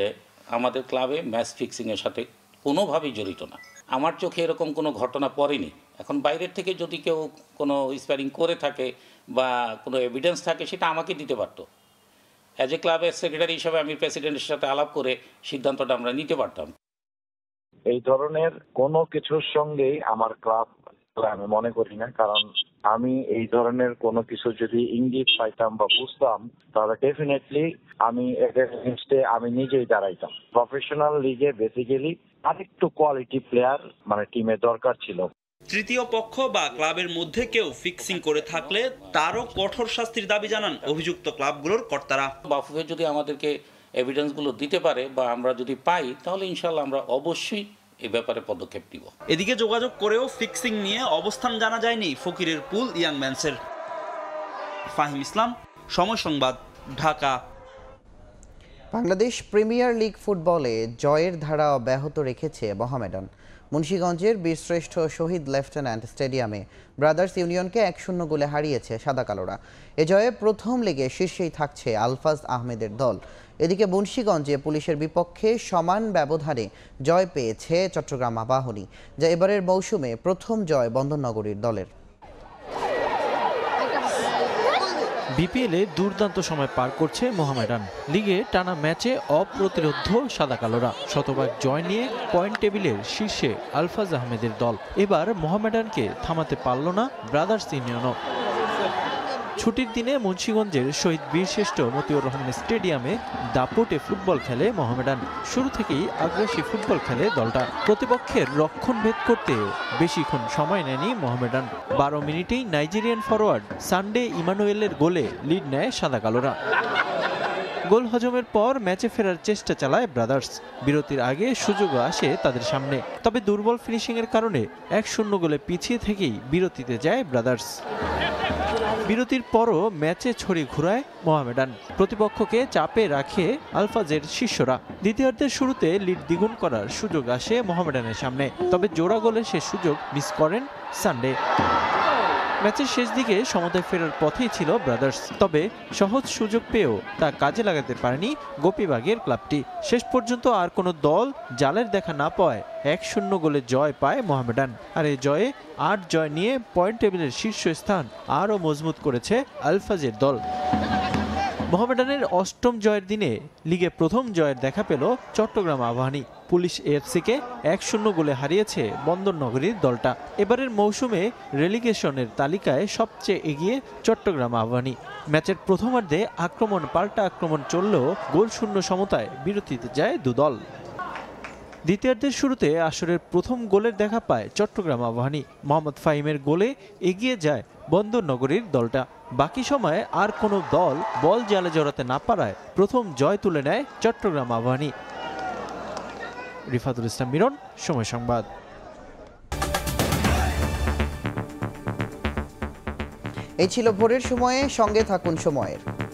আমাদের ক্লাবে ম্যাচ ফিক্সিং এর সাথে কোনোভাবেই জড়িত না। আমার চোখে এরকম কোনো ঘটনা পড়েনি। এখন বাইরের থেকে যদি কেউ কোনো স্প্যারিং করে থাকে বা কোনো এভিডেন্স থাকে, সেটা আমাকে দিতে পারতো। অ্যাজ এ ক্লাবের সেক্রেটারি হিসাবে আমি প্রেসিডেন্টের সাথে আলাপ করে সিদ্ধান্তটা আমরা নিতে পারতাম। এই ধরনের কোনো কিছুর সঙ্গেই আমার ক্লাব আমি মনে করি না, কারণ আমি এই ধরনের কোনো কিছু যদি ইঙ্গিত পাইতাম বা বুঝতাম, তাহলে ডেফিনেটলি আমি এদের এগেইনস্টে আমি নিজেই দাঁড়াইতাম। প্রফেশনাল লিগে বেসিক্যালি আরেকটু কোয়ালিটি প্লেয়ার মানে টিমে দরকার ছিল। তৃতীয় পক্ষ বা ক্লাবের মধ্যে কেউ ফিক্সিং করে থাকলে তারও কঠোর শাস্তির দাবি জানান অভিযুক্ত ক্লাবগুলোর কর্তারা। বাফুফে যদি আমাদেরকে এভিডেন্সগুলো দিতে পারে বা আমরা যদি পাই, তাহলে ইনশাল্লাহ আমরা অবশ্যই এই ব্যাপারে পদক্ষেপ নিব। এদিকে যোগাযোগ করেও ফিক্সিং নিয়ে অবস্থান জানা যায়নি ফকিরেরপুল ইয়াং ম্যানসের। ফাহিম ইসলাম, সময় সংবাদ, ঢাকা। বাংলাদেশ প্রিমিয়ার লিগ ফুটবলে জয়ের ধারা অব্যাহত রেখেছে মোহামেডান। মুন্সিগঞ্জের বীরশ্রেষ্ঠ শহীদ লেফটেন্যান্ট স্টেডিয়ামে ব্রাদার্স ইউনিয়নকে 1-0 গোলে হারিয়েছে সাদা কালোরা। এ জয়ে প্রথম লিগে শীর্ষেই থাকছে আলফাজ আহমেদের দল। এদিকে মুন্সিগঞ্জে পুলিশের বিপক্ষে সমান ব্যবধানে জয় পেয়েছে চট্টগ্রাম আবাহনী, যা এবারের মৌসুমে প্রথম জয় বন্দরনগরীর দলের। বিপিএলে দুর্দান্ত সময় পার করছে মোহামেডান। লিগে টানা ম্যাচে অপ্রতিরোধ্য সাদা কালোরা। শতভাগ জয় নিয়ে পয়েন্ট টেবিলের শীর্ষে আলফাজ আহমেদের দল। এবার মোহামেডানকে থামাতে পারল না ব্রাদার্স ইউনিয়নও। ছুটির দিনে মুন্সিগঞ্জের শহীদ বীরশ্রেষ্ঠ মতিউর রহমান স্টেডিয়ামে দাপটে ফুটবল খেলে মোহামেডান। শুরু থেকেই আগ্রাসী ফুটবল খেলে দলটা। প্রতিপক্ষের রক্ষণভেদ করতে বেশিক্ষণ সময় নেয়নি মোহামেডান। 12 মিনিটেই নাইজেরিয়ান ফরোয়ার্ড সানডে ইমানুয়েলের গোলে লিড নেয় সাদা কালোরা। গোল হজমের পর ম্যাচে ফেরার চেষ্টা চালায় ব্রাদার্স। বিরতির আগে সুযোগও আসে তাদের সামনে, তবে দুর্বল ফিনিশিংয়ের কারণে 1-0 গোলে পিছিয়ে থেকেই বিরতিতে যায় ব্রাদার্স। বিরতির পরও ম্যাচে ছড়ি ঘুরায় মোহামেডান। প্রতিপক্ষকে চাপে রাখে আলফাজের শিষ্যরা। দ্বিতীয়ার্ধের শুরুতে লিড দ্বিগুণ করার সুযোগ আসে মোহামেডানের সামনে, তবে জোড়া গোলে সে সুযোগ মিস করেন সানডে। ম্যাচের শেষ দিকে সমতায় ফেরার পথেই ছিল ব্রাদার্স, তবে সহজ সুযোগ পেয়েও তা কাজে লাগাতে পারেনি গোপীবাগের ক্লাবটি। শেষ পর্যন্ত আর কোনো দল জালের দেখা না পাওয়ায় 1-0 গোলে জয় পায় মোহামেডান। আর এই জয়ে 8 জয় নিয়ে পয়েন্ট টেবিলের শীর্ষস্থান আরও মজবুত করেছে আলফাজের দল। মোহামেডানের 8ম জয়ের দিনে লিগে প্রথম জয়ের দেখা পেল চট্টগ্রাম আবাহনী। পুলিশ এএফসিকে 1-0 গোলে হারিয়েছে বন্দরনগরীর দলটা। এবারের মৌসুমে রেলিগেশনের তালিকায় সবচেয়ে এগিয়ে চট্টগ্রাম আবাহনী। ম্যাচের প্রথমার্ধে আক্রমণ পাল্টা আক্রমণ চললেও গোলশূন্য সমতায় বিরতিতে যায় দুদল। দ্বিতীয়ার্ধের শুরুতে আসরের প্রথম গোলের দেখা পায় চট্টগ্রাম আবাহনী। মোহাম্মদ ফাহিমের গোলে এগিয়ে যায় বন্দরনগরীর দলটা। বাকি সময়ে আর কোনো দল বল জালে জড়াতে না পারায় প্রথম জয় তুলে নেয় চট্টগ্রাম আবাহনী। রিফাতুল ইসলাম মিরন, সময় সংবাদ। এই ছিল ভোরের সময়ে, সঙ্গে থাকুন সময়ের।